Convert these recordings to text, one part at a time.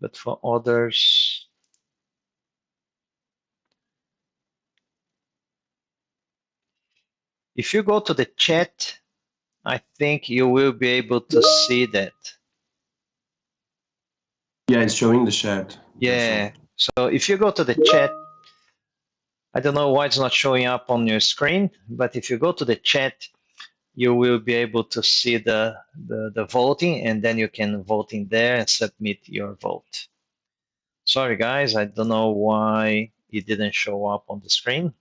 but for others, if you go to the chat, I think you will be able to see that. Yeah, it's showing the chat. Yeah, so if you go to the chat, I don't know why it's not showing up on your screen, but if you go to the chat, you will be able to see the voting, and then you can vote in there and submit your vote. Sorry guys, I don't know why it didn't show up on the screen,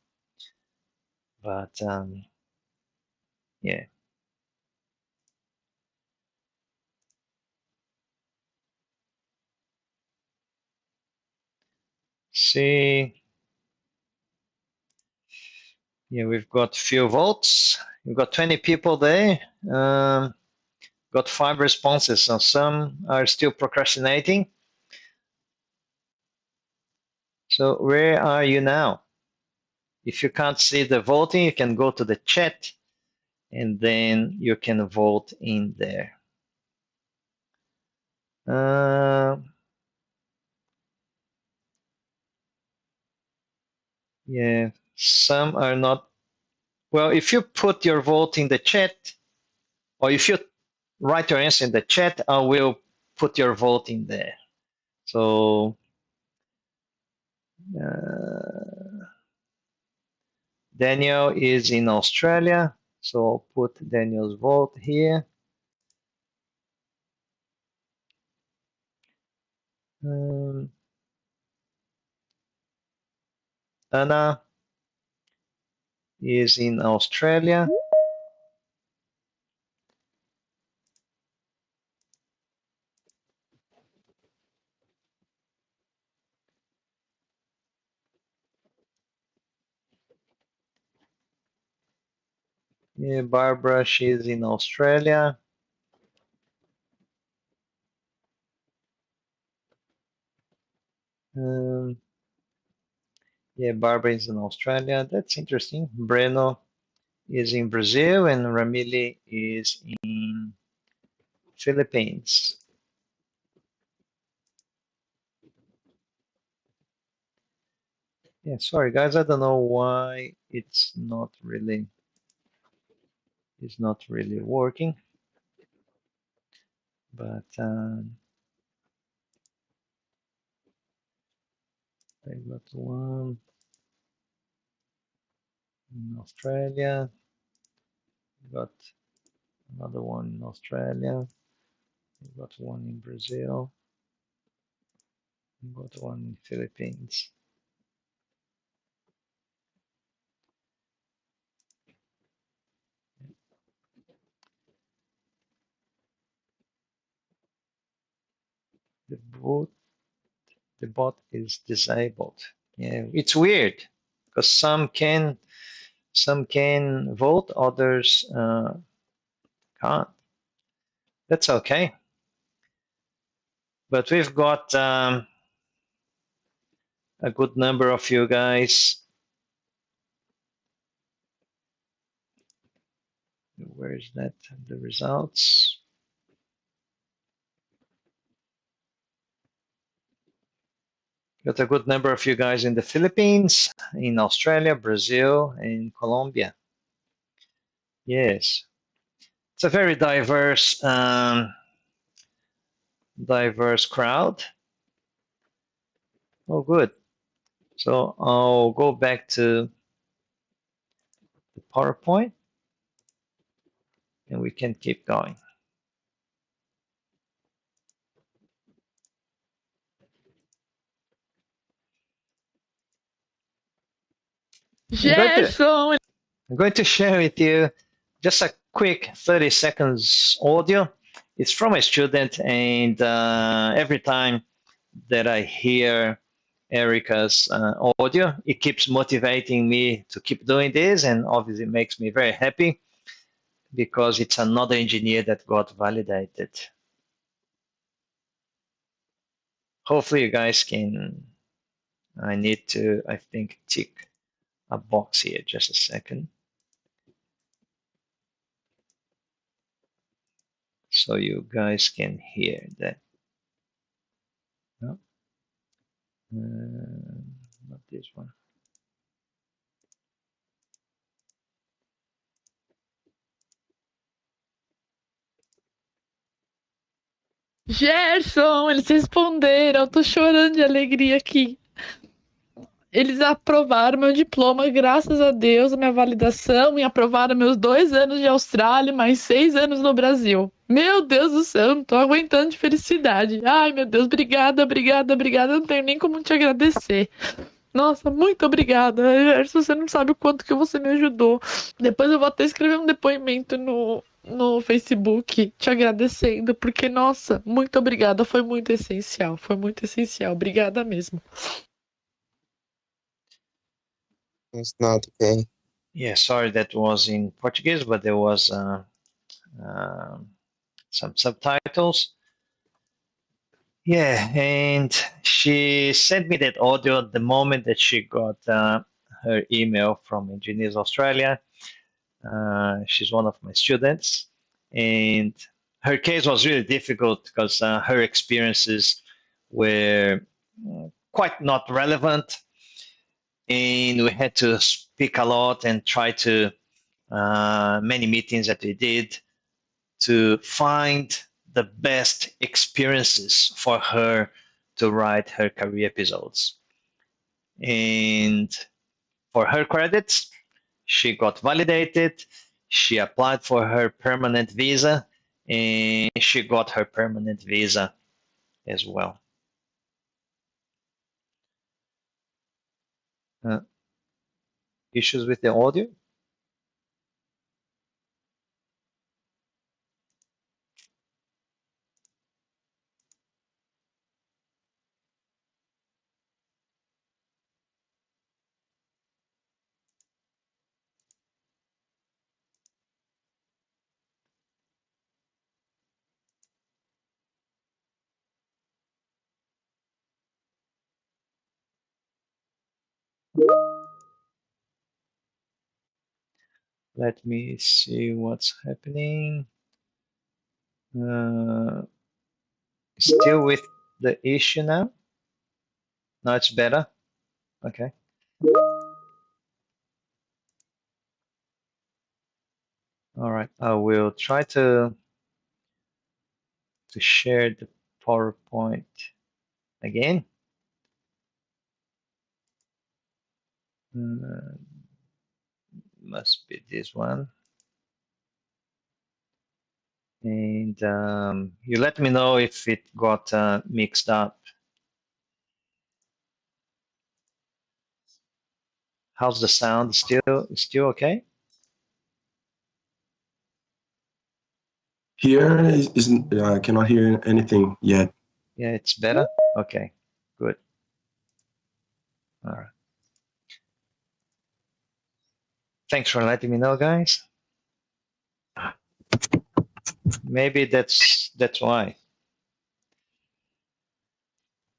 but yeah. See, yeah, we've got few votes. We've got 20 people there. Got 5 responses, so some are still procrastinating. So where are you now? If you can't see the voting, you can go to the chat and then you can vote in there. Yeah, some are not. Well, if you put your vote in the chat, or if you write your answer in the chat, I will put your vote in there. So Daniel is in Australia, so I'll put Daniel's vote here. Anna is in Australia. Yeah, Barbara, she's in Australia. Yeah, Barbara is in Australia. That's interesting. Breno is in Brazil, and Ramili is in Philippines. Yeah, sorry guys, I don't know why it's not really working, but I got one in Australia, got another one in Australia, got one in Brazil, got one in Philippines. The bot is disabled. Yeah, it's weird because some can vote, others can't. That's okay. But we've got a good number of you guys. Where is that? The results. Got a good number of you guys in the Philippines, in Australia, Brazil, and Colombia. Yes, it's a very diverse crowd. Oh, good. So I'll go back to the PowerPoint, and we can keep going. I'm going to share with you just a quick 30 seconds audio. It's from a student, and every time that I hear Erica's audio, it keeps motivating me to keep doing this, and obviously makes me very happy because it's another engineer that got validated. Hopefully you guys can, I need to, I think, tick a box here, just a second. So you guys can hear that. No, not this one. Gerson, eles responderam. Tô chorando de alegria aqui. Eles aprovaram meu diploma, graças a Deus, a minha validação, e aprovaram meus 2 anos de Austrália, mais 6 anos no Brasil. Meu Deus do céu, não tô aguentando de felicidade. Ai, meu Deus, obrigada, obrigada, obrigada. Não tenho nem como te agradecer. Nossa, muito obrigada. Gerson, você não sabe o quanto que você me ajudou. Depois eu vou até escrever um depoimento no Facebook te agradecendo, porque, nossa, muito obrigada. Foi muito essencial. Foi muito essencial. Obrigada mesmo. It's not okay. Yeah, sorry that was in Portuguese, but there was some subtitles. Yeah, and she sent me that audio the moment that she got her email from Engineers Australia. She's one of my students, and her case was really difficult because her experiences were quite not relevant, and we had to speak a lot and try to many meetings that we did to find the best experiences for her to write her career episodes. And for her credits, she got validated, she applied for her permanent visa, and she got her permanent visa as well. Issues with the audio? Let me see what's happening. Still with the issue now? Now it's better? Okay. All right, I will try to share the PowerPoint again. Must be this one. And you let me know if it got mixed up. How's the sound? Still okay? Here I cannot hear anything yet. Yeah, it's better? Okay, good. All right. Thanks for letting me know, guys. Maybe that's why.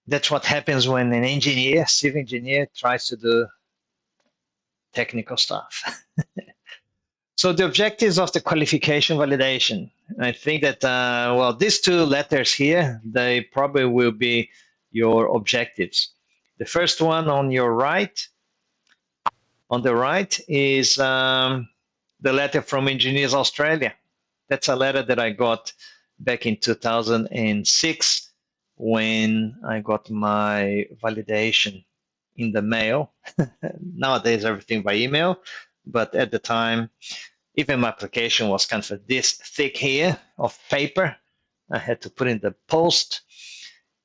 That's what happens when an engineer, civil engineer, tries to do technical stuff. So the objectives of the qualification validation, I think that, well, these two letters here, they probably will be your objectives. The first one on your right, on the right is the letter from Engineers Australia. That's a letter that I got back in 2006 when I got my validation in the mail. Nowadays, everything by email, but at the time, even my application was kind of this thick here of paper. I had to put in the post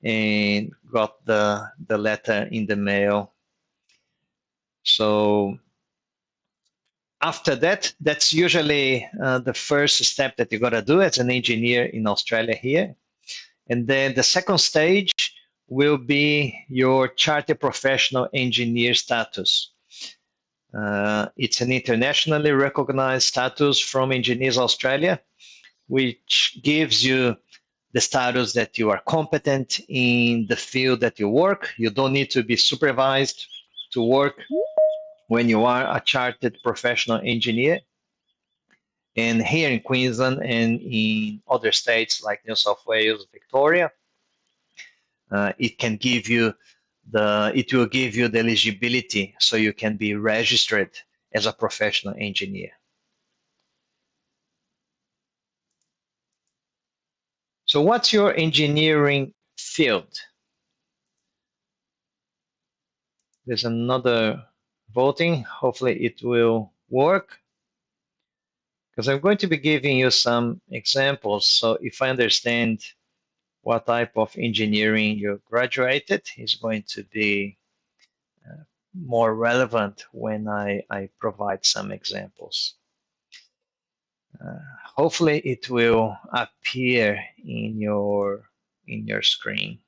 and got the letter in the mail. So after that, that's usually the first step that you got to do as an engineer in Australia here. And then the second stage will be your Chartered Professional Engineer status. It's an internationally recognized status from Engineers Australia, which gives you the status that you are competent in the field that you work. You don't need to be supervised to work when you are a chartered professional engineer. And here in Queensland and in other states like New South Wales, Victoria, it can give you it will give you the eligibility so you can be registered as a professional engineer. So what's your engineering field? There's another voting. Hopefully it will work, because I'm going to be giving you some examples. So if I understand what type of engineering you graduated, is going to be more relevant when I provide some examples. Hopefully it will appear in your screen.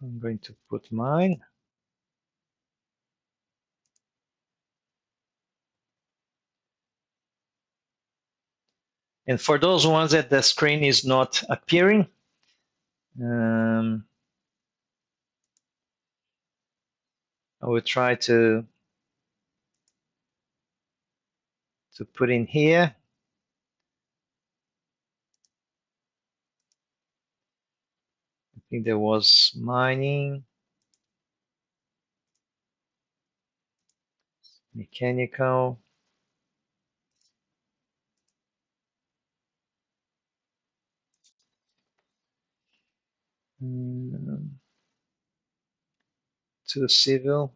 I'm going to put mine. And for those ones that the screen is not appearing, I will try to put in here. I think there was mining, mechanical, to civil,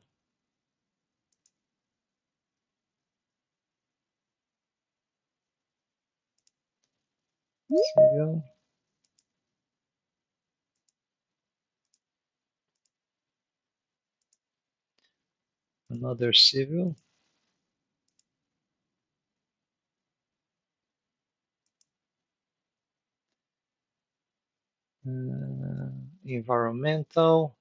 civil, another civil, environmental,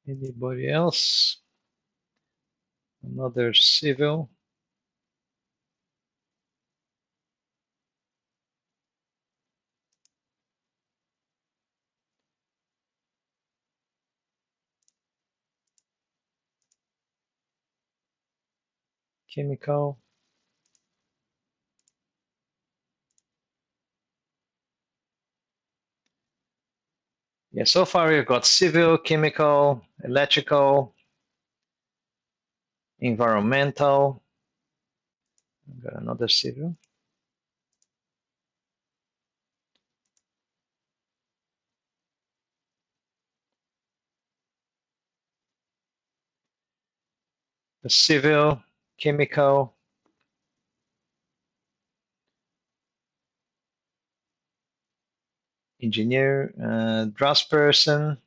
anybody else, another civil, chemical. Yeah, so far we've got civil, chemical, electrical, environmental. I've got another civil. The civil, chemical, engineer, draftsperson,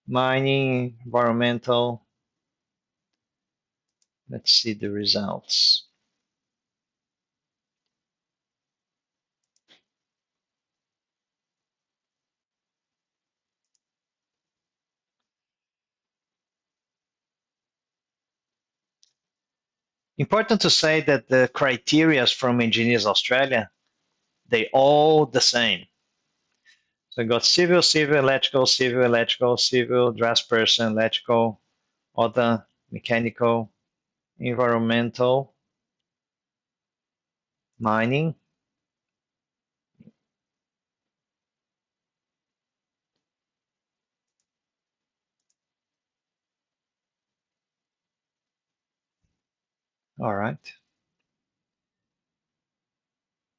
mining, environmental. Let's see the results. Important to say that the criteria from Engineers Australia, they all the same. So I got civil, civil, electrical, civil, electrical, civil, draftsperson, electrical, other, mechanical, environmental, mining. All right.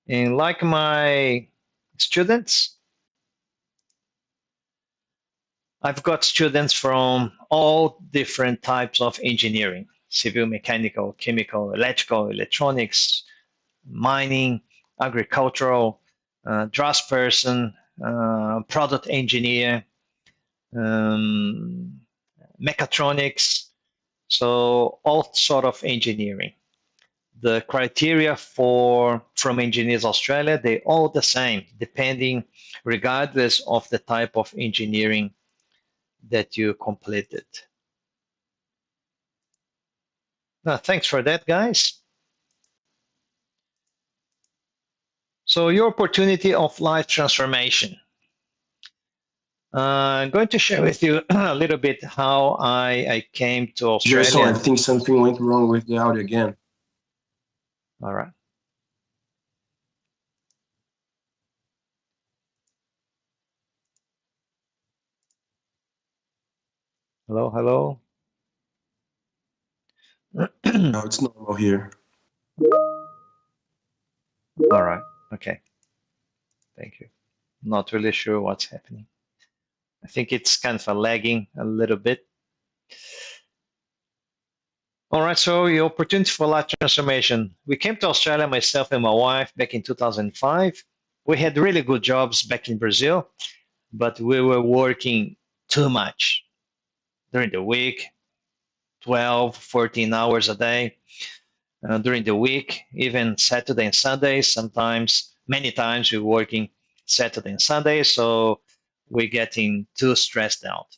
And like my students, I've got students from all different types of engineering: civil, mechanical, chemical, electrical, electronics, mining, agricultural, draftsperson, product engineer, mechatronics, so all sort of engineering. the criteria from Engineers Australia, they're all the same, depending, regardless of the type of engineering that you completed. Now, thanks for that, guys. So your opportunity of life transformation. I'm going to share with you a little bit how I came to Gerson, I Australia. think something went wrong with the audio again. All right. Hello, hello. No, it's normal here. All right. Okay. Thank you. Not really sure what's happening. I think it's kind of lagging a little bit. All right, so your opportunity for life transformation. We came to Australia, myself and my wife, back in 2005. We had really good jobs back in Brazil, but we were working too much during the week, 12, 14 hours a day. During the week, even Saturday and Sunday, sometimes, many times we're working Saturday and Sunday, so we're getting too stressed out.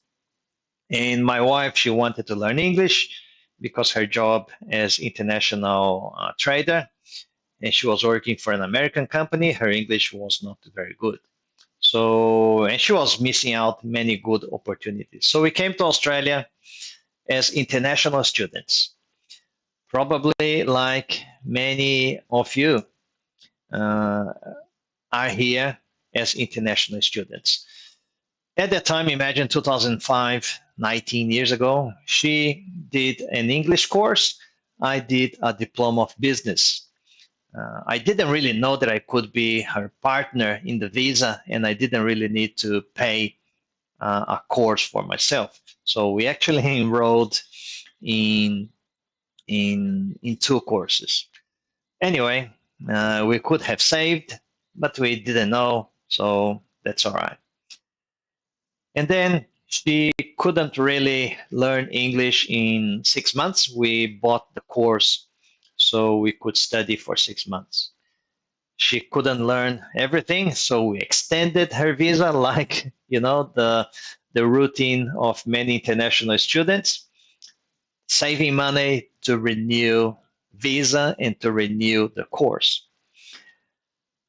And my wife, she wanted to learn English because her job as international trader, and she was working for an American company, her English was not very good. So, and she was missing out many good opportunities. So we came to Australia as international students. Probably like many of you are here as international students. At that time, imagine 2005, 19 years ago, she did an English course. I did a diploma of business. I didn't really know that I could be her partner in the visa, and I didn't really need to pay a course for myself. So we actually enrolled in two courses. Anyway, we could have saved, but we didn't know, so that's all right. And then she couldn't really learn English in 6 months. We bought the course so we could study for 6 months. She couldn't learn everything, so we extended her visa, like the routine of many international students, saving money to renew visa and to renew the course.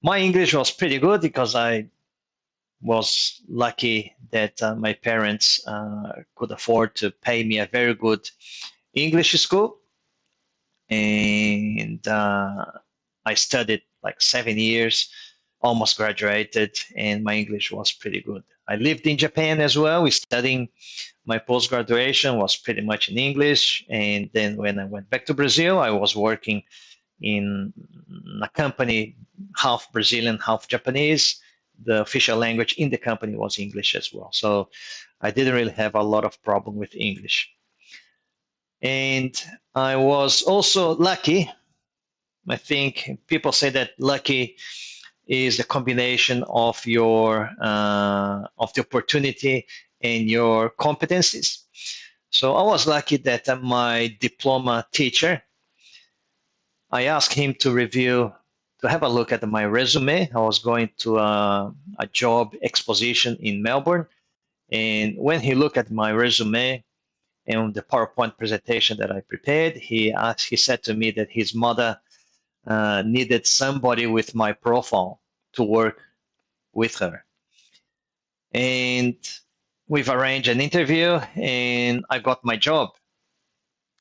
My English was pretty good because I was lucky that my parents could afford to pay me a very good English school. And I studied like 7 years, almost graduated, and my English was pretty good. I lived in Japan as well. We studying my post-graduation was pretty much in English. And then when I went back to Brazil, I was working in a company, half Brazilian, half Japanese. The official language in the company was English as well. So I didn't really have a lot of problem with English. And I was also lucky. I think people say that lucky is a combination of of the opportunity and your competencies. So I was lucky that my diploma teacher, I asked him to have a look at my resume. I was going to a job exposition in Melbourne. And when he looked at my resume and the PowerPoint presentation that I prepared, he said to me that his mother needed somebody with my profile to work with her. And we've arranged an interview, and I got my job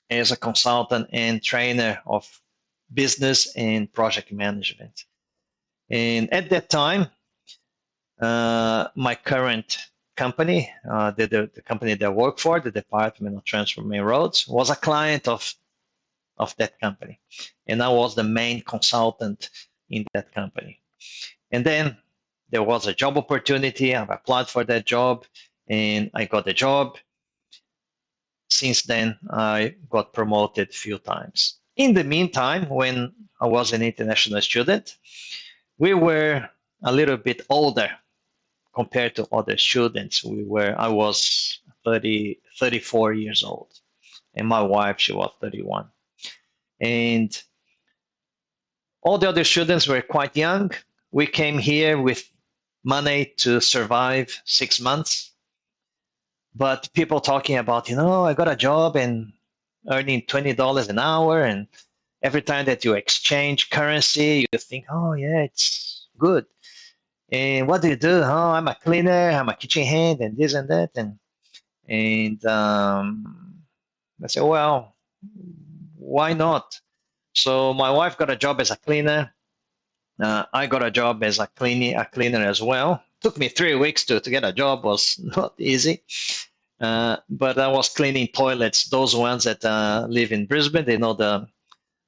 as a consultant and trainer of business and project management. And at that time, my current company, the company that I work for, the Department of Transport and Roads, was a client of that company. And I was the main consultant in that company. And then there was a job opportunity. I've applied for that job and I got the job. Since then, I got promoted a few times. In the meantime, when I was an international student, we were a little bit older compared to other students. I was 34 years old, and my wife, she was 31. And All the other students were quite young. We came here with money to survive 6 months. But people talking about, I got a job and earning $20 an hour. And every time that you exchange currency, you think, oh, yeah, it's good. And what do you do? Oh, I'm a cleaner, I'm a kitchen hand, and this and that. And I said, well, why not? So my wife got a job as a cleaner. I got a job as a cleaner as well. Took me 3 weeks to get a job. Was not easy. But I was cleaning toilets. Those ones that live in Brisbane, they know the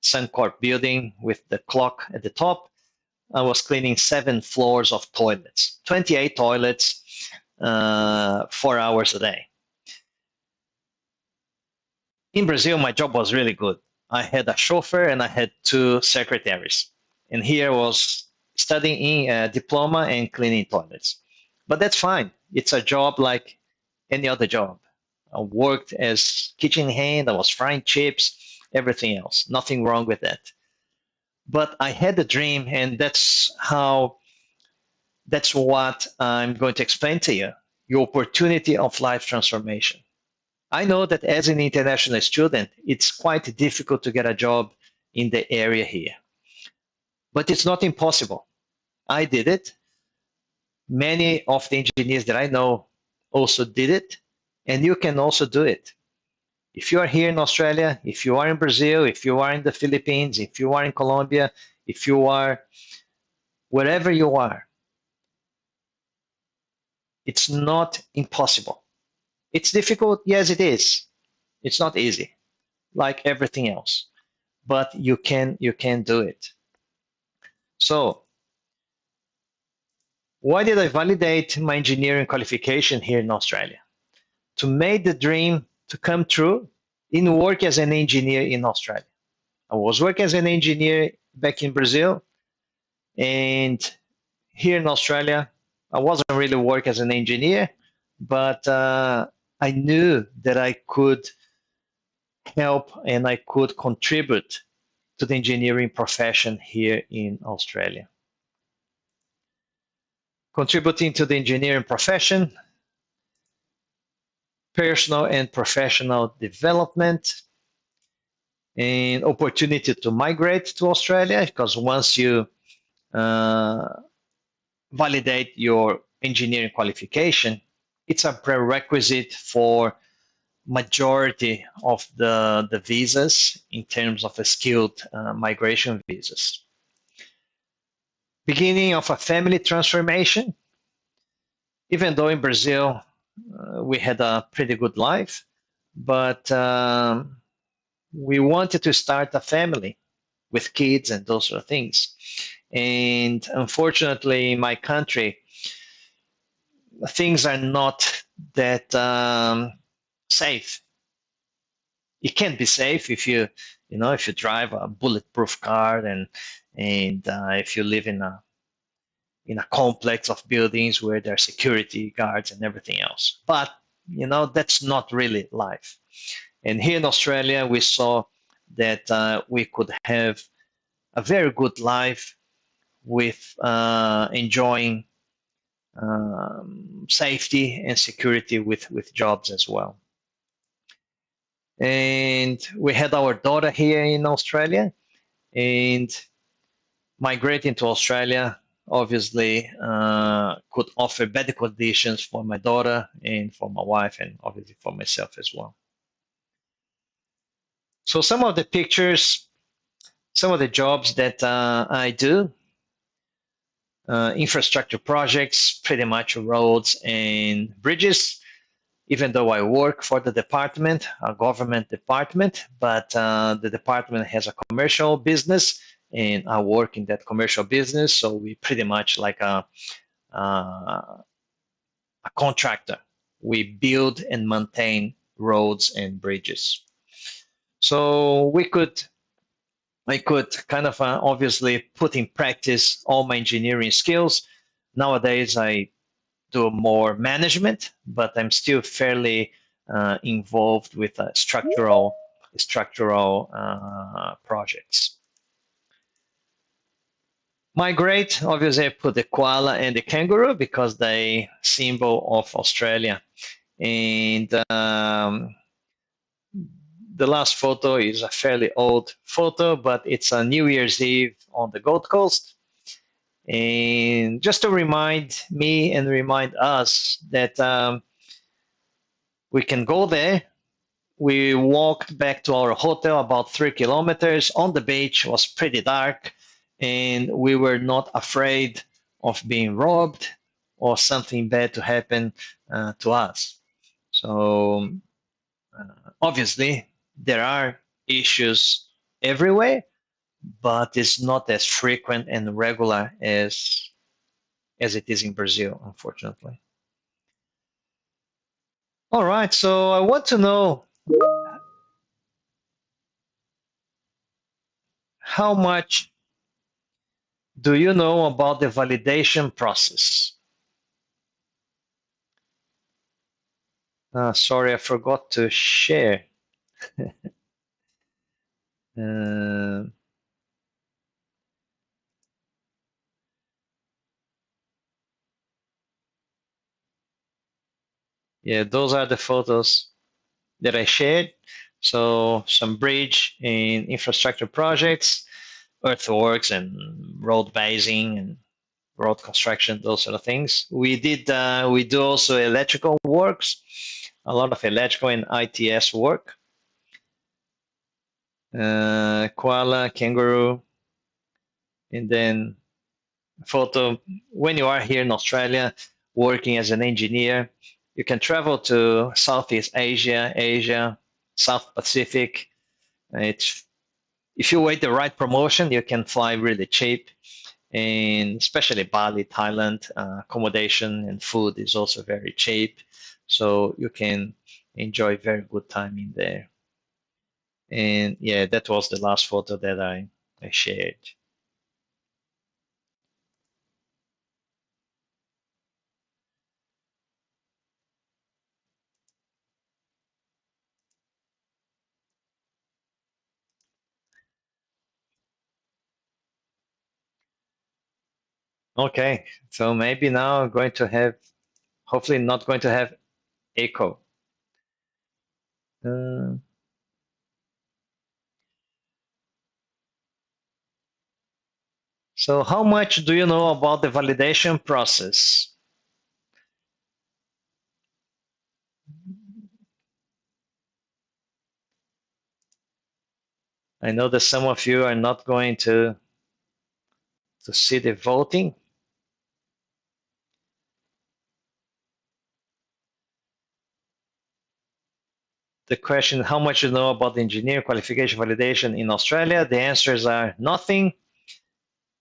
Suncorp building with the clock at the top. I was cleaning 7 floors of toilets, 28 toilets, 4 hours a day. In Brazil, my job was really good. I had a chauffeur and I had 2 secretaries. And here I was studying a diploma and cleaning toilets. But that's fine. It's a job like any other job. I worked as kitchen hand, I was frying chips, everything else. Nothing wrong with that. But I had a dream, and that's what I'm going to explain to you. Your opportunity of life transformation. I know that as an international student, it's quite difficult to get a job in the area here. But it's not impossible. I did it. Many of the engineers that I know also did it, and you can also do it. If you are here in Australia, if you are in Brazil, if you are in the Philippines, if you are in Colombia, if you are wherever you are, it's not impossible. It's difficult, yes, it is. It's not easy, like everything else, but you can do it. So, why did I validate my engineering qualification here in Australia? To make the dream to come true in work as an engineer in Australia. I was working as an engineer back in Brazil, and here in Australia, I wasn't really working as an engineer, but I knew that I could help and I could contribute to the engineering profession here in Australia. Contributing to the engineering profession, personal and professional development, and opportunity to migrate to Australia, because once you validate your engineering qualification, it's a prerequisite for majority of the visas in terms of a skilled migration visas. Beginning of a family transformation. Even though in Brazil we had a pretty good life, but we wanted to start a family with kids and those sort of things. And unfortunately, in my country, things are not that safe. It can be safe if you drive a bulletproof car and if you live in a complex of buildings where there are security guards and everything else. But that's not really life. And here in Australia, we saw that we could have a very good life with enjoying safety and security with jobs as well. And we had our daughter here in Australia, and migrating to Australia obviously could offer better conditions for my daughter and for my wife, and obviously for myself as well. So some of the pictures, some of the jobs that I do, infrastructure projects, pretty much roads and bridges, even though I work for the department, a government department, but the department has a commercial business, and I work in that commercial business. So we pretty much like a contractor. We build and maintain roads and bridges. So I could kind of obviously put in practice all my engineering skills. Nowadays, I do more management, but I'm still fairly involved with structural projects. migrate. Obviously, I put the koala and the kangaroo because they symbol of Australia. And the last photo is a fairly old photo, but it's a New Year's Eve on the Gold Coast. And just to remind me and remind us that we can go there. We walked back to our hotel about 3 kilometers. On the beach, it was pretty dark, and we were not afraid of being robbed or something bad to happen to us. So obviously, there are issues everywhere, but it's not as frequent and regular as it is in Brazil, unfortunately. All right, so I want to know how much do you know about the validation process? Sorry, I forgot to share. uh, yeah, those are the photos that I shared. So some bridge and infrastructure projects, earthworks and road basing and road construction, those sort of things. We do also electrical works, a lot of electrical and ITS work. Koala, kangaroo, and then photo. When you are here in Australia working as an engineer, you can travel to Southeast Asia, Asia, South Pacific. It's if you wait the right promotion, you can fly really cheap, and especially Bali, Thailand, accommodation and food is also very cheap, so you can enjoy very good time in there. And yeah, that was the last photo that I shared. Okay, so maybe now I'm going to have, hopefully not going to have echo. Uh, so how much do you know about the validation process? I know that some of you are not going to see the voting. The question, how much you know about the engineer qualification validation in Australia? The answers are nothing.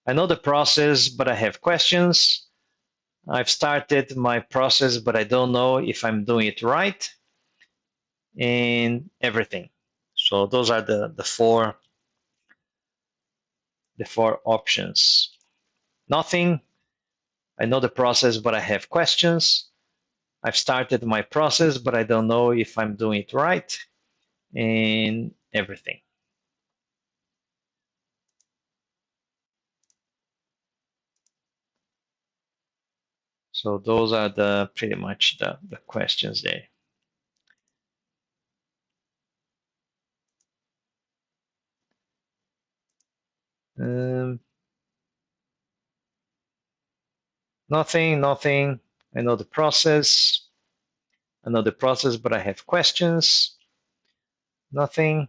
I know the process, but I have questions. I've started my process, but I don't know if I'm doing it right, and everything. So those are the four options. Nothing. I know the process, but I have questions. I've started my process, but I don't know if I'm doing it right, and everything. So those are the pretty much the questions there. Nothing, nothing. I know the process. I know the process, but I have questions. Nothing.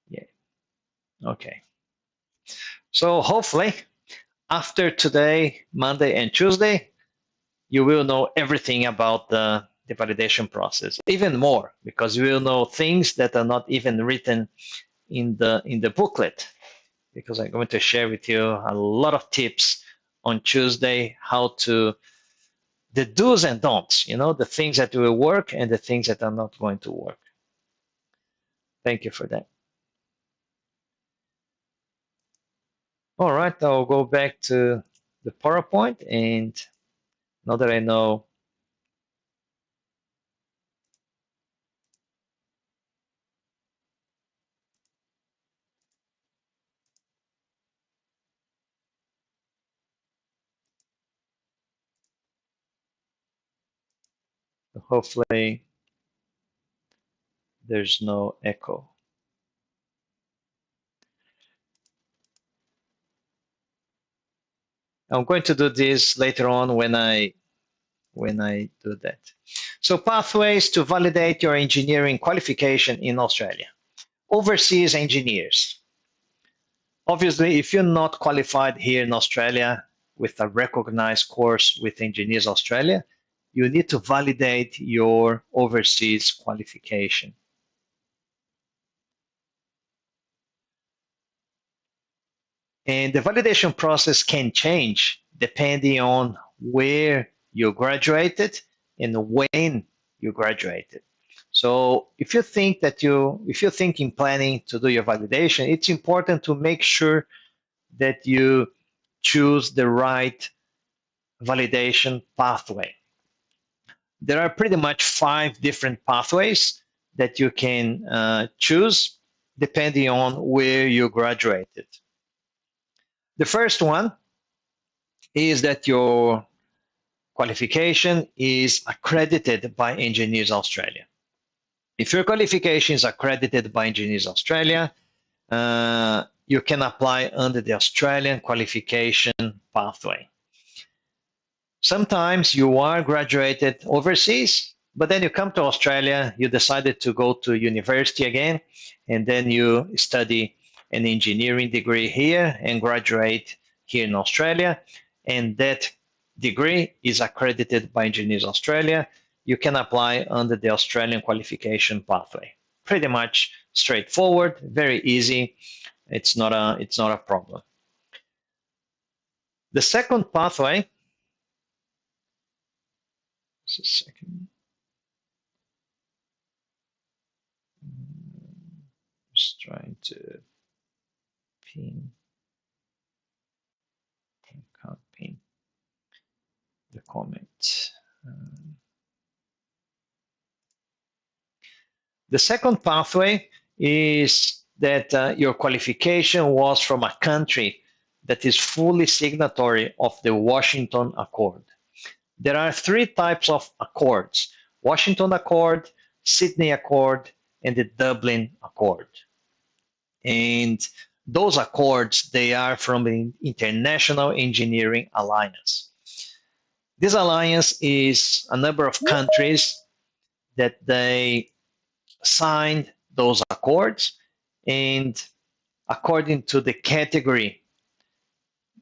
Yeah. Okay. So hopefully, after today, Monday and Tuesday, you will know everything about the validation process, even more, because you will know things that are not even written in the booklet, because I'm going to share with you a lot of tips on Tuesday, how to the do's and don'ts, the things that will work and the things that are not going to work. Thank you for that. All right, I'll go back to the PowerPoint, and now that I know Hopefully there's no echo. I'm going to do this later on when I do that. So pathways to validate your engineering qualification in Australia. Overseas engineers. Obviously, if you're not qualified here in Australia with a recognized course with Engineers Australia, you need to validate your overseas qualification. And the validation process can change depending on where you graduated and when you graduated. So if you're thinking planning to do your validation, it's important to make sure that you choose the right validation pathway. There are pretty much 5 different pathways that you can choose depending on where you graduated. The first one is that your qualification is accredited by Engineers Australia. If your qualification is accredited by Engineers Australia, you can apply under the Australian qualification pathway. Sometimes you are graduated overseas, but then you come to Australia, you decided to go to university again, and then you study an engineering degree here and graduate here in Australia, and that degree is accredited by Engineers Australia. You can apply under the Australian qualification pathway. Pretty much straightforward, very easy. It's not a problem. The second pathway, just a second. Just trying to pin, can't pin the comment. The second pathway is that your qualification was from a country that is fully signatory of the Washington Accord. There are 3 types of accords: Washington Accord, Sydney Accord, and the Dublin Accord. And those accords, they are from the International Engineering Alliance. This alliance is a number of countries that they signed those accords, and according to the category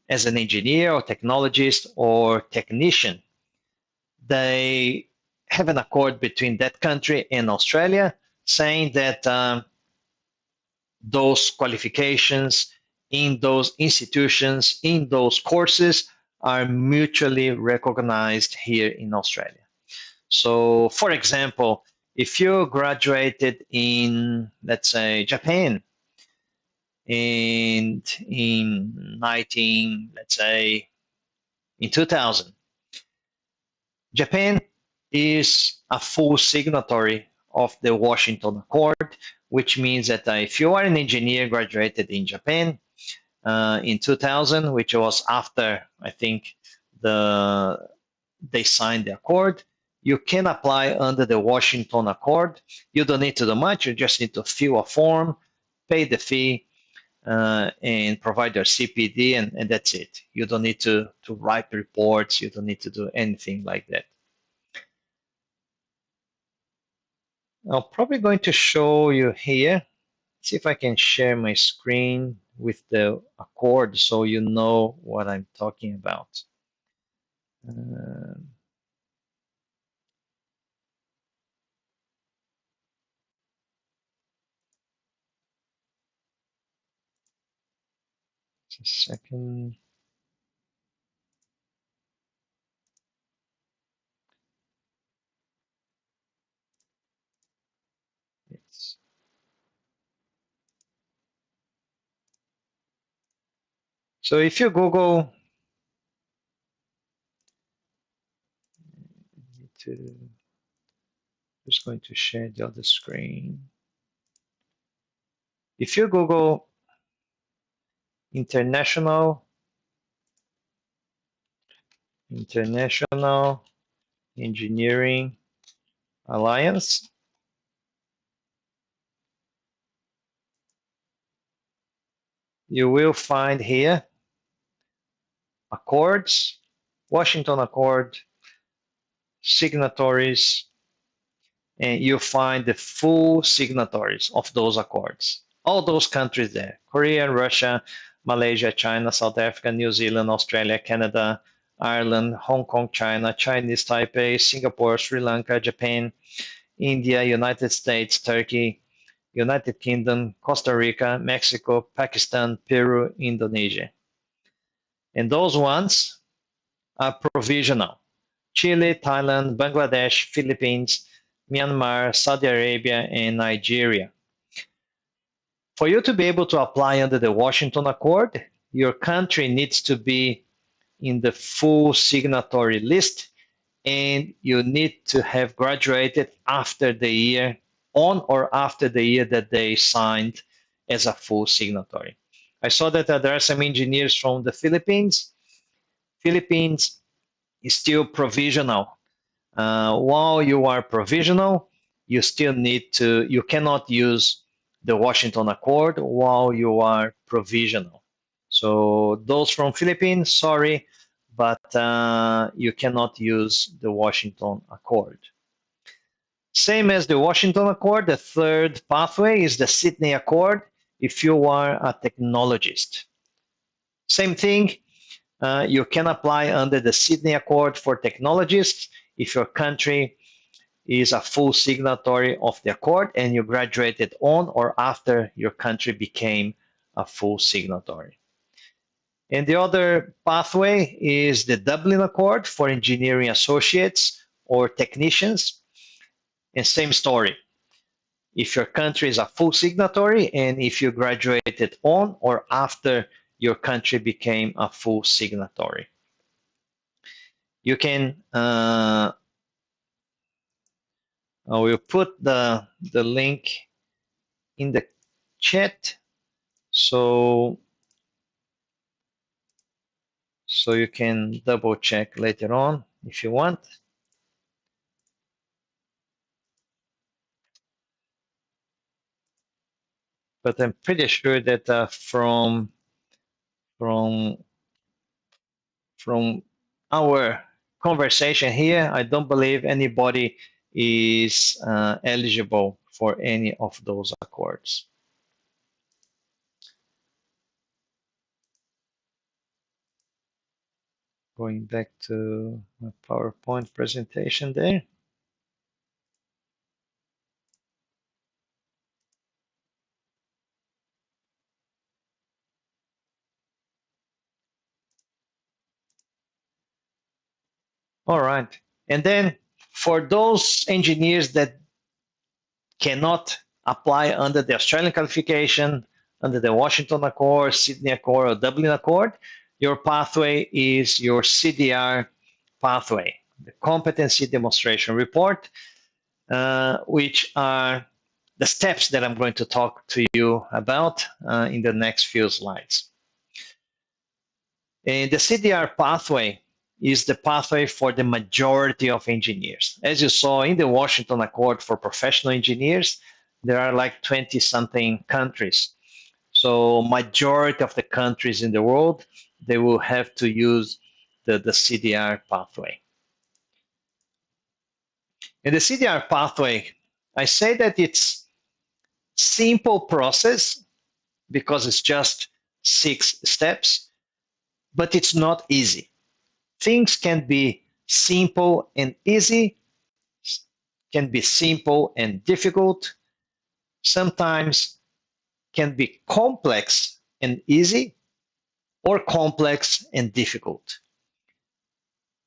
as an engineer or technologist or technician, they have an accord between that country and Australia saying that those qualifications in those institutions, in those courses, are mutually recognized here in Australia. So, for example, if you graduated in, let's say, Japan, and let's say, in 2000, Japan is a full signatory of the Washington Accord, which means that if you are an engineer graduated in Japan in 2000, which was after, I think, they signed the accord, you can apply under the Washington Accord. You don't need to do much. You just need to fill a form, pay the fee, and provide your CPD, and that's it. You don't need to write reports. You don't need to do anything like that. I'm probably going to show you here. See if I can share my screen with the accord so you know what I'm talking about. Just a second. Yes. So if you Google, just going to share the other screen. If you Google international engineering Alliance. You will find here accords, Washington Accord, signatories, and you find the full signatories of those accords. All those countries there: Korea, Russia, Malaysia, China, South Africa, New Zealand, Australia, Canada, Ireland, Hong Kong, China, Chinese Taipei, Singapore, Sri Lanka, Japan, India, United States, Turkey, United Kingdom, Costa Rica, Mexico, Pakistan, Peru, Indonesia. And those ones are provisional: Chile, Thailand, Bangladesh, Philippines, Myanmar, Saudi Arabia, and Nigeria. For you to be able to apply under the Washington Accord, your country needs to be in the full signatory list, and you need to have graduated after the year, on or after the year that they signed as a full signatory. I saw that there are some engineers from the Philippines. Philippines is still provisional. While you are provisional, you still need to, you cannot use the Washington Accord while you are provisional. So those from Philippines, sorry, but you cannot use the Washington Accord. Same as the Washington Accord, the third pathway is the Sydney Accord if you are a technologist. Same thing, you can apply under the Sydney Accord for technologists if your country is a full signatory of the accord and you graduated on or after your country became a full signatory. And the other pathway is the Dublin Accord for engineering associates or technicians. And same story. If your country is a full signatory and if you graduated on or after your country became a full signatory. You can, I will put the link in the chat so you can double check later on if you want. But I'm pretty sure that from our conversation here, I don't believe anybody is eligible for any of those accords. Going back to my PowerPoint presentation there. All right. And then for those engineers that cannot apply under the Australian qualification, under the Washington Accord, Sydney Accord, or Dublin Accord, your pathway is your CDR pathway, the Competency Demonstration Report, which are the steps that I'm going to talk to you about in the next few slides. And the CDR pathway is the pathway for the majority of engineers. As you saw in the Washington Accord for professional engineers, there are like 20-something countries. So majority of the countries in the world, they will have to use the CDR pathway. In the CDR pathway, I say that it's simple process because it's just 6 steps, but it's not easy. Things can be simple and easy, can be simple and difficult, sometimes can be complex and easy, or complex and difficult.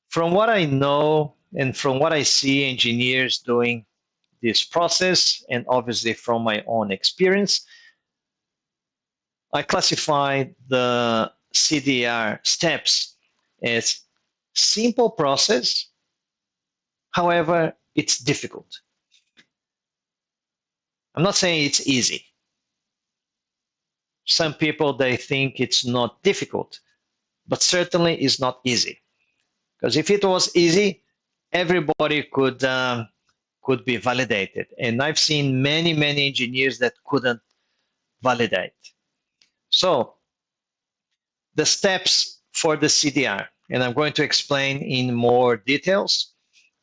From what I know and from what I see engineers doing this process, and obviously from my own experience, I classify the CDR steps as simple process, however, it's difficult. I'm not saying it's easy. Some people, they think it's not difficult, but certainly it's not easy. Because if it was easy, everybody could could be validated. And I've seen many, many engineers that couldn't validate. So the steps for the CDR, and I'm going to explain in more details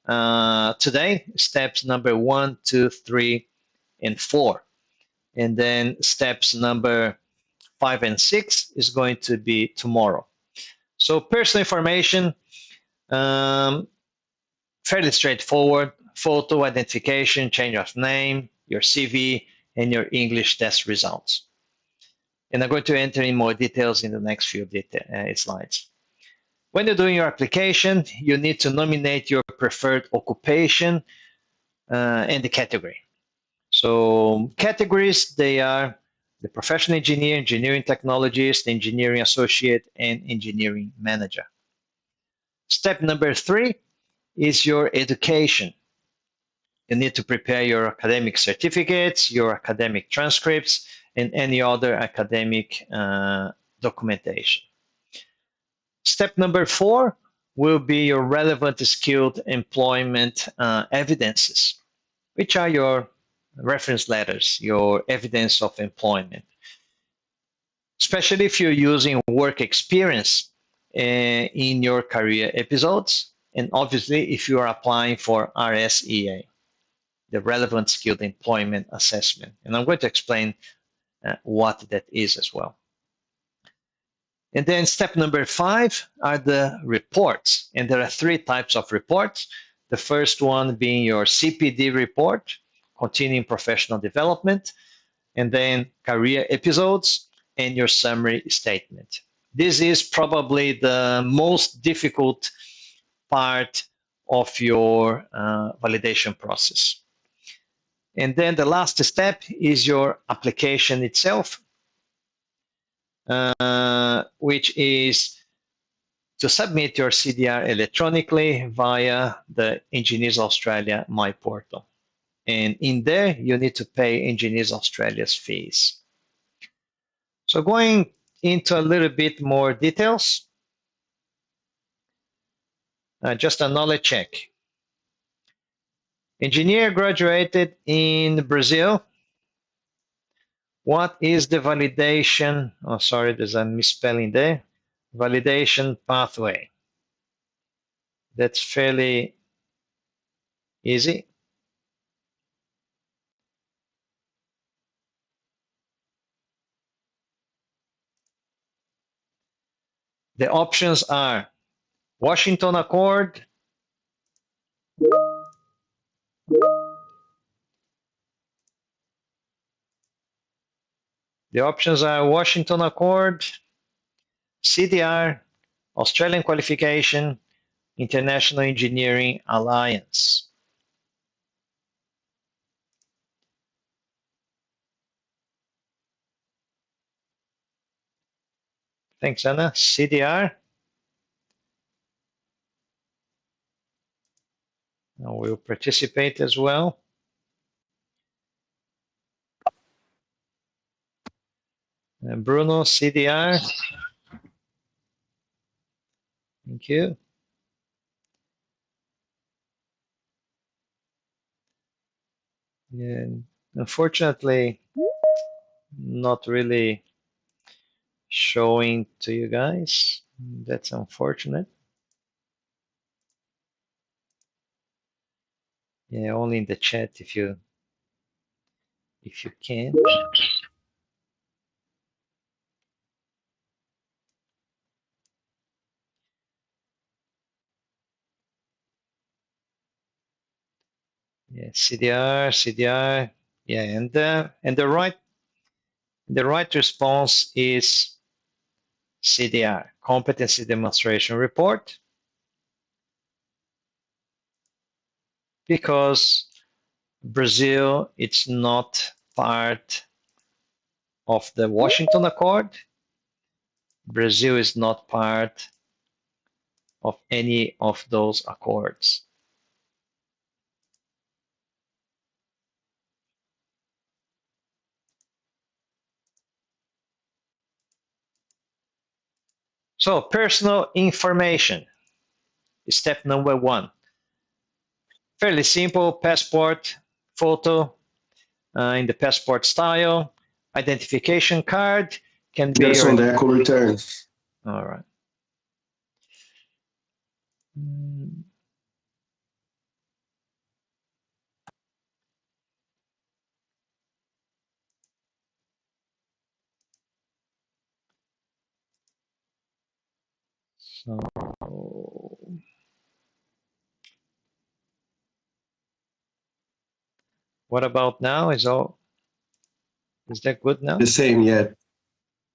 today, steps number 1, 2, 3, and 4. And then steps number 5 and 6 is going to be tomorrow. So personal information, fairly straightforward. Photo identification, change of name, your CV, and your English test results. And I'm going to enter in more details in the next few slides. When you're doing your application, you need to nominate your preferred occupation and the category. So categories, they are the professional engineer, engineering technologist, engineering associate, and engineering manager. Step number 3 is your education. You need to prepare your academic certificates, your academic transcripts, and any other academic documentation. Step number 4 will be your relevant skilled employment evidences, which are your reference letters, your evidence of employment. Especially if you're using work experience in your career episodes, and obviously if you are applying for RSEA, the relevant skilled employment assessment. And I'm going to explain what that is as well. And then step number 5 are the reports. And there are 3 types of reports. The first one being your CPD report, continuing professional development, and then career episodes, and your summary statement. This is probably the most difficult part of your validation process. And then the last step is your application itself, which is to submit your CDR electronically via the Engineers Australia My Portal. And in there, you need to pay Engineers Australia's fees. So going into a little bit more details, just a knowledge check. Engineer graduated in Brazil. What is the validation? Oh, sorry, there's a misspelling there. Validation pathway. That's fairly easy. The options are Washington Accord, the options are Washington Accord, CDR, Australian Qualification, International Engineering Alliance. Thanks, Anna. CDR. I will participate as well. And Bruno, CDR. Thank you. And unfortunately, not really showing to you guys. That's unfortunate. Yeah, only in the chat if you can. Yeah, CDR. Yeah, and the right response is CDR, Competency Demonstration Report, because Brazil, it's not part of the Washington Accord. Brazil is not part of any of those accords. So personal information is step number 1. Fairly simple passport photo in the passport style. Identification card can be Yes, your. on the echo returns. All right. So what about now? Is that good now? The same, yeah.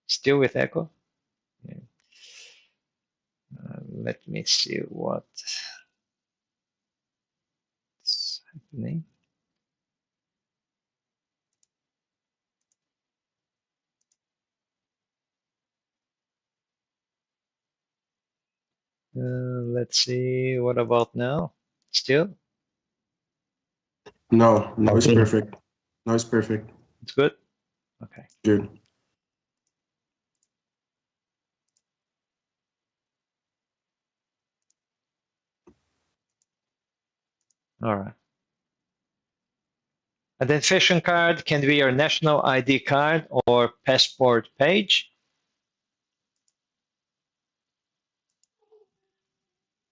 Still with echo? Yeah. Let me see what's happening. Let's see. What about now? Still? No, now it's Okay. perfect. Now it's perfect. It's good? Okay. Good. All right. Identification card can be your national ID card or passport page.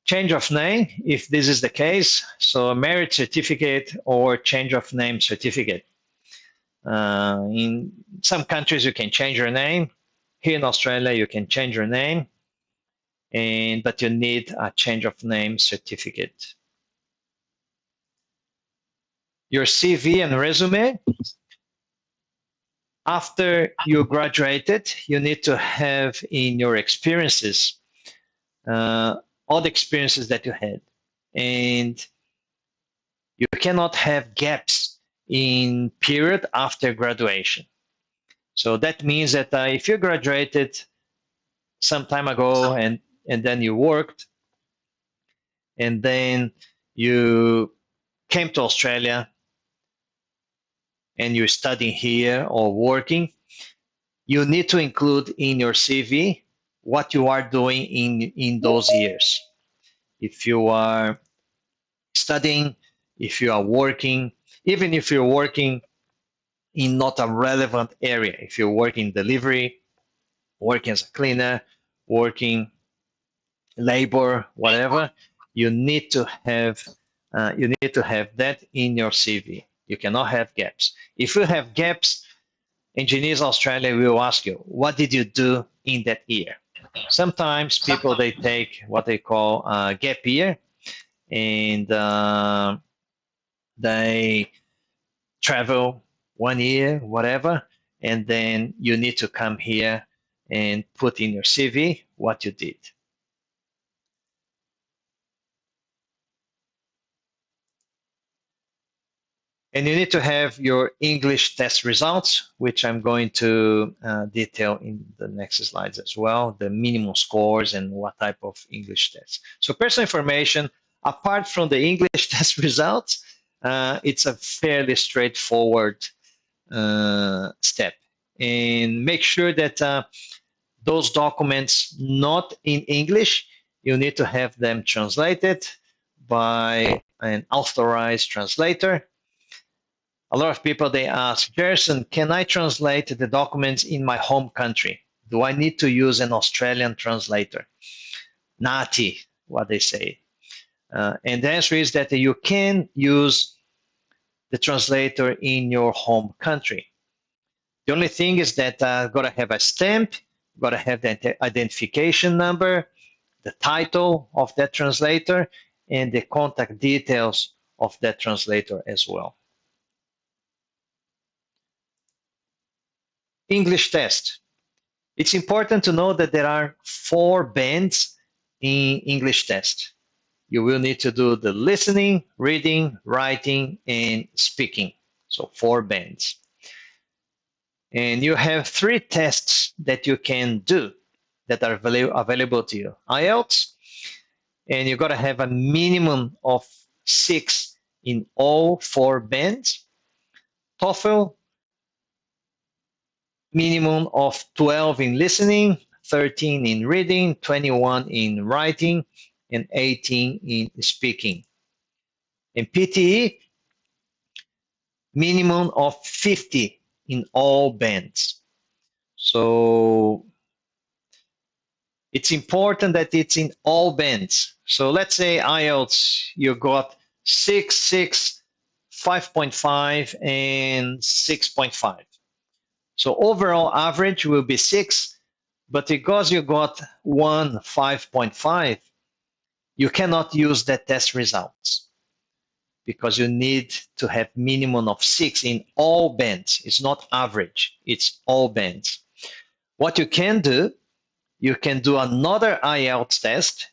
Change of name, if this is the case, so a marriage certificate or change of name certificate. In some countries, you can change your name. Here in Australia, you can change your name, but you need a change of name certificate. Your CV and resume. After you graduated, you need to have in your experiences all the experiences that you had, and you cannot have gaps in period after graduation. So that means that if you graduated some time ago and then you worked and then you came to Australia and you're studying here or working, you need to include in your CV what you are doing in those years. If you are studying, if you are working, even if you're working in not a relevant area, if you're working delivery, working as a cleaner, working labor, whatever, you need to have that in your CV. You cannot have gaps. If you have gaps, Engineers Australia will ask you, what did you do in that year? Sometimes people, they take what they call a gap year, and they travel 1 year, whatever, and then you need to come here and put in your CV what you did. And you need to have your English test results, which I'm going to detail in the next slides as well, the minimum scores and what type of English tests. So personal information, apart from the English test results, it's a fairly straightforward step. And make sure that those documents not in English, you need to have them translated by an authorized translator. A lot of people, they ask, Gerson, can I translate the documents in my home country? Do I need to use an Australian translator? NATI, what they say. And the answer is that you can use the translator in your home country. The only thing is that got to have a stamp, got to have the identification number, the title of that translator, and the contact details of that translator as well. English test. It's important to know that there are 4 bands in English test. You will need to do the listening, reading, writing, and speaking. So 4 bands. And you have 3 tests that you can do that are available to you. IELTS, and you got to have a minimum of 6 in all 4 bands. TOEFL, minimum of 12 in listening, 13 in reading, 21 in writing, and 18 in speaking. In PTE, minimum of 50 in all bands. So it's important that it's in all bands. So let's say IELTS, you got 6, 6, 5.5, and 6.5. So overall average will be 6, but because you got 1 5.5, you cannot use the test results because you need to have minimum of 6 in all bands. It's not average, it's all bands. What you can do another IELTS test,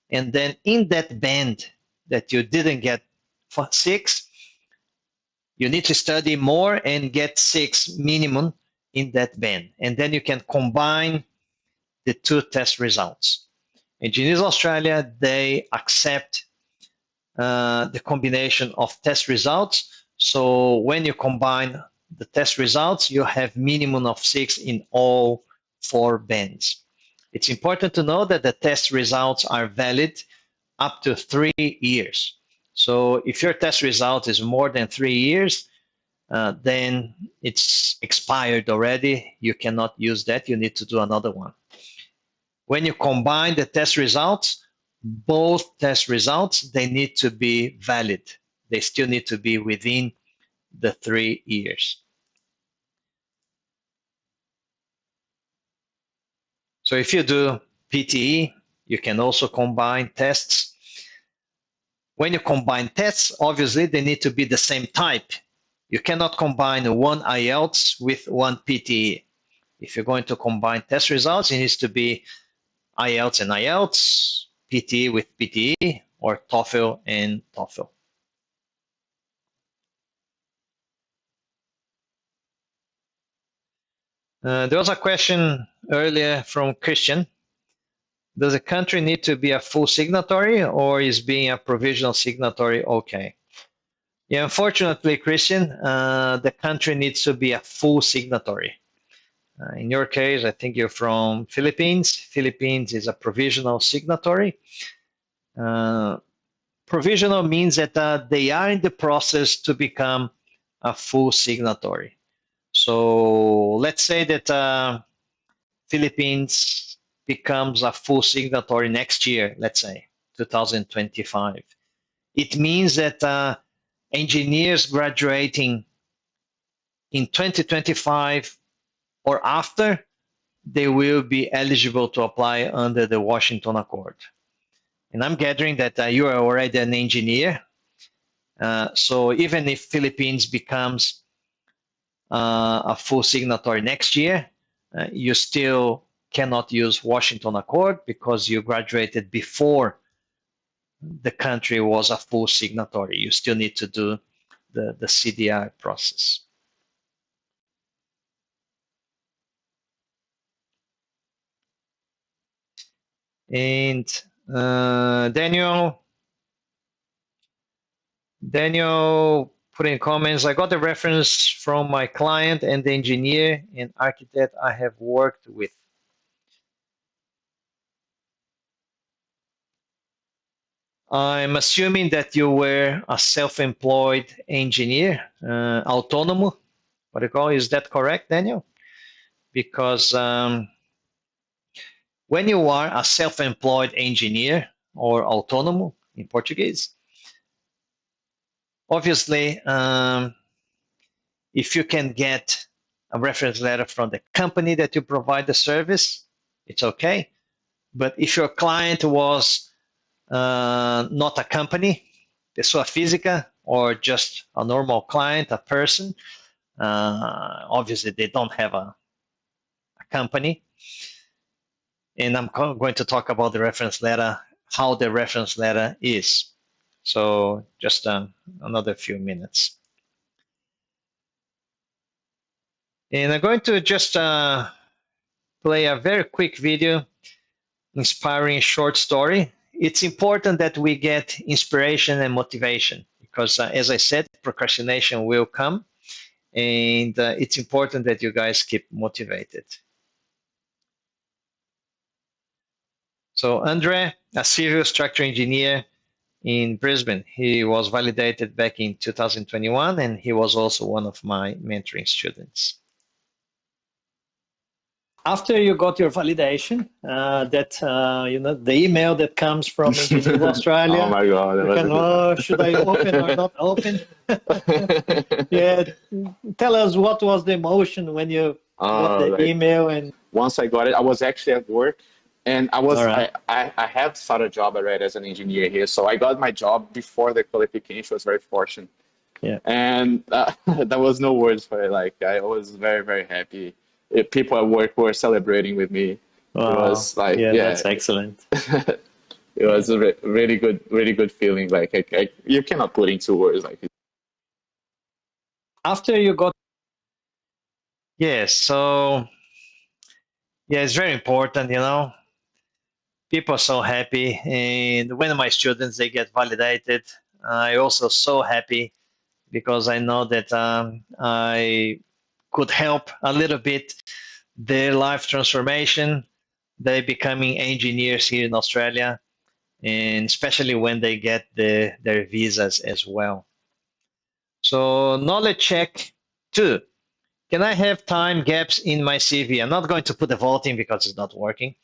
and then in that band that you didn't get 6, you need to study more and get 6 minimum in that band. And then you can combine the two test results. Engineers Australia, they accept the combination of test results. So when you combine the test results, you have minimum of 6 in all 4 bands. It's important to know that the test results are valid up to 3 years. So if your test result is more than 3 years, then it's expired already. You cannot use that. You need to do another one. When you combine the test results, both test results, they need to be valid. They still need to be within the 3 years. So if you do PTE, you can also combine tests. When you combine tests, obviously they need to be the same type. You cannot combine one IELTS with one PTE. If you're going to combine test results, it needs to be IELTS and IELTS, PTE with PTE, or TOEFL and TOEFL. There was a question earlier from Christian. Does a country need to be a full signatory, or is being a provisional signatory okay? Yeah, unfortunately, Christian, the country needs to be a full signatory. In your case, I think you're from Philippines. Philippines is a provisional signatory. Provisional means that they are in the process to become a full signatory. So let's say that Philippines becomes a full signatory next year, let's say 2025. It means that engineers graduating in 2025 or after, they will be eligible to apply under the Washington Accord. And I'm gathering that you are already an engineer. So even if Philippines becomes a full signatory next year, you still cannot use Washington Accord because you graduated before the country was a full signatory. You still need to do the CDI process. And Daniel put in comments, I got the reference from my client and the engineer and architect I have worked with. I'm assuming that you were a self-employed engineer, autónomo, what do you call it? Is that correct, Daniel? Because when you are a self-employed engineer or autônomo in Portuguese, obviously, if you can get a reference letter from the company that you provide the service, it's okay. But if your client was not a company, pessoa física, or just a normal client, a person, obviously they don't have a company. And I'm going to talk about the reference letter, how the reference letter is. So just another few minutes. And I'm going to just play a very quick video, inspiring short story. It's important that we get inspiration and motivation because, as I said, procrastination will come. And it's important that you guys keep motivated. So Andre, a civil structural engineer in Brisbane. He was validated back in 2021, and he was also one of my mentoring students. After you got your validation, the email that comes from Engineers Australia. Oh my God, that was a good Should I open or not open? Yeah, tell us what was the emotion when you got the email. And once I got it, I was actually at work, and I was All right. I had started a job already as an engineer here, so I got my job before the qualification. Was very fortunate. Yeah. And there was no words for it. Like, I was very, very happy. People at work were celebrating with me. Wow. It was like, yeah, yeah, that's excellent. it was a really good feeling. Like, you cannot put into words. Like, After you got, yes, so yeah, it's very important, people are so happy, and when my students, they get validated, I also so happy because I know that I could help a little bit their life transformation. They becoming engineers here in Australia, and especially when they get their visas as well. So knowledge check 2. Can I have time gaps in my CV? I'm not going to put the voting because it's not working.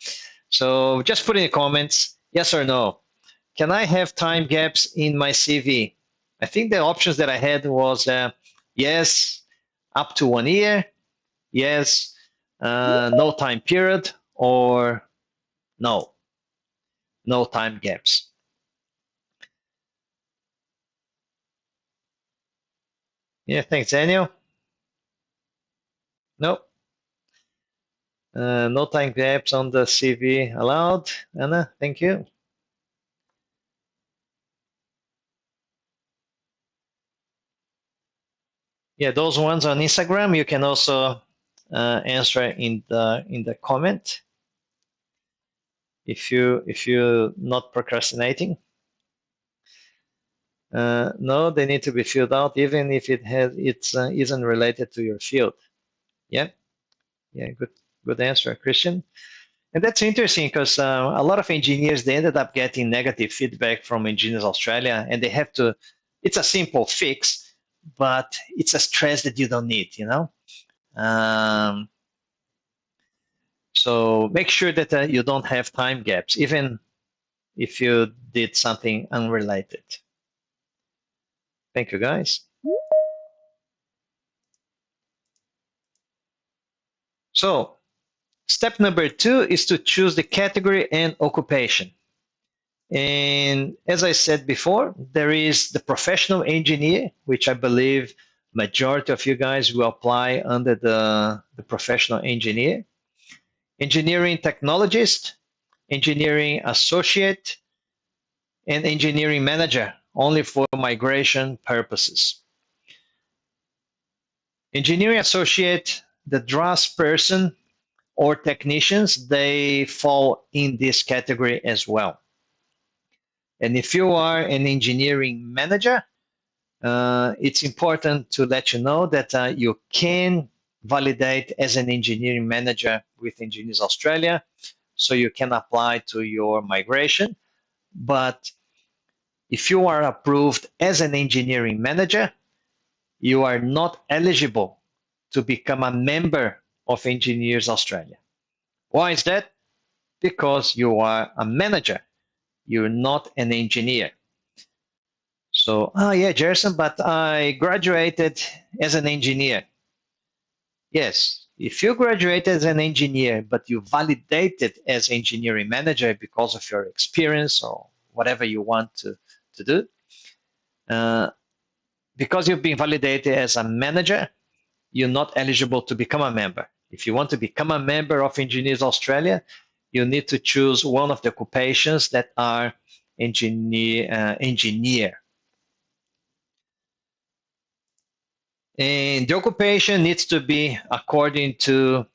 So just put in the comments, yes or no. Can I have time gaps in my CV? I think the options that I had was yes, up to 1 year, yes, no time period, or no time gaps. Yeah, thanks, Daniel. Nope. No time gaps on the CV allowed. Anna, thank you. Yeah, those ones on Instagram, you can also answer in the comment if you're not procrastinating. No, they need to be filled out, even if it's isn't related to your field. Yeah, good answer, Christian. And that's interesting because a lot of engineers, they ended up getting negative feedback from Engineers Australia, and they have to. It's a simple fix, but it's a stress that you don't need, So make sure that you don't have time gaps, even if you did something unrelated. Thank you, guys. So step number 2 is to choose the category and occupation. And as I said before, there is the professional engineer, which I believe majority of you guys will apply under the professional engineer. Engineering technologist, engineering associate, and engineering manager, only for migration purposes. Engineering associate, the draft person or technicians, they fall in this category as well. And if you are an engineering manager, it's important to let you know that you can validate as an engineering manager with Engineers Australia, so you can apply to your migration. But if you are approved as an engineering manager, you are not eligible to become a member of Engineers Australia. Why is that? Because you are a manager. You're not an engineer. So, yeah, Jerson, but I graduated as an engineer. Yes, if you graduated as an engineer, but you validated as engineering manager because of your experience or whatever you want to do, because you've been validated as a manager, you're not eligible to become a member. If you want to become a member of Engineers Australia, you need to choose one of the occupations that are engineer. And the occupation needs to be according to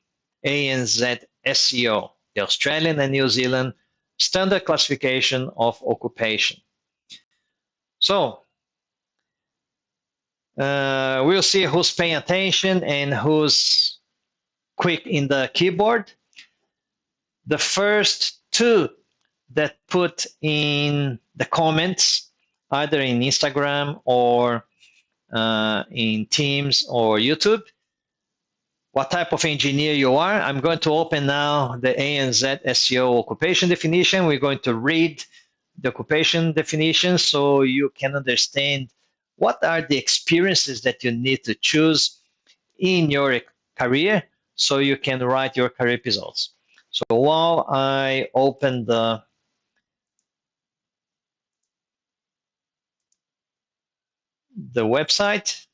ANZ SEO, the Australian and New Zealand Standard Classification of Occupation. So we'll see who's paying attention and who's quick in the keyboard. The first 2 that put in the comments either in Instagram or in Teams or YouTube, what type of engineer you are. I'm going to open now the ANZ SEO occupation definition. We're going to read the occupation definition so you can understand what are the experiences that you need to choose in your career so you can write your career episodes. So while I open the website,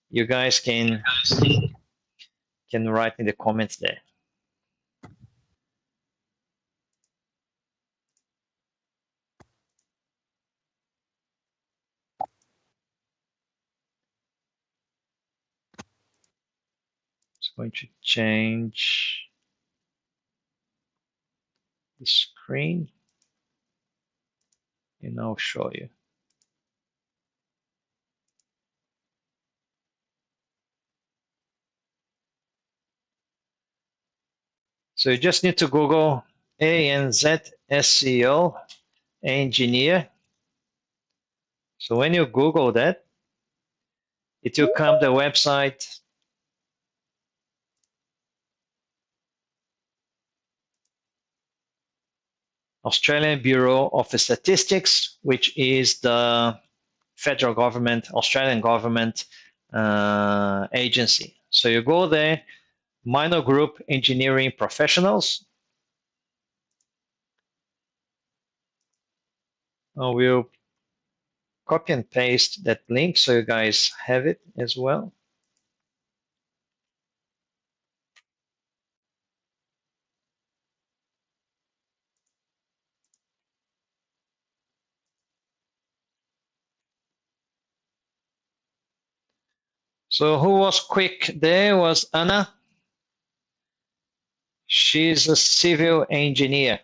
you guys can write in the comments there. It's going to change the screen and I'll show you. So you just need to Google ANZ SEO engineer. So when you Google that, it will come the website Australian Bureau of Statistics, which is the federal government, Australian government agency. So you go there, minor group engineering professionals. I will copy and paste that link so you guys have it as well. So who was quick there was Anna. She's a civil engineer.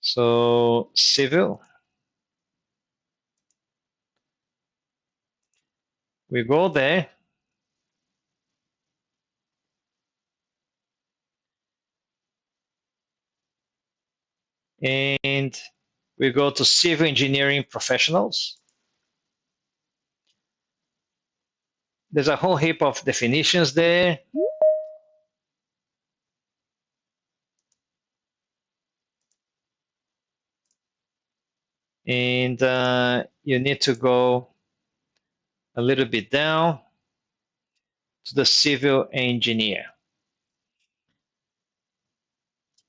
So civil. We go there. And we go to civil engineering professionals. There's a whole heap of definitions there. And you need to go a little bit down to the civil engineer.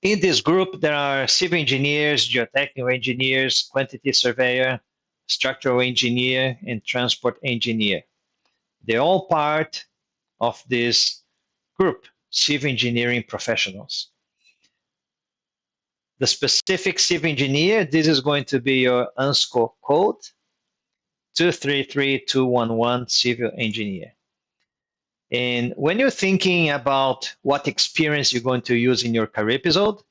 In this group, there are civil engineers, geotechnical engineers, quantity surveyor, structural engineer, and transport engineer. They're all part of this group, civil engineering professionals. The specific civil engineer, this is going to be your UNSCO code, 233211 civil engineer. And when you're thinking about what experience you're going to use in your career episode,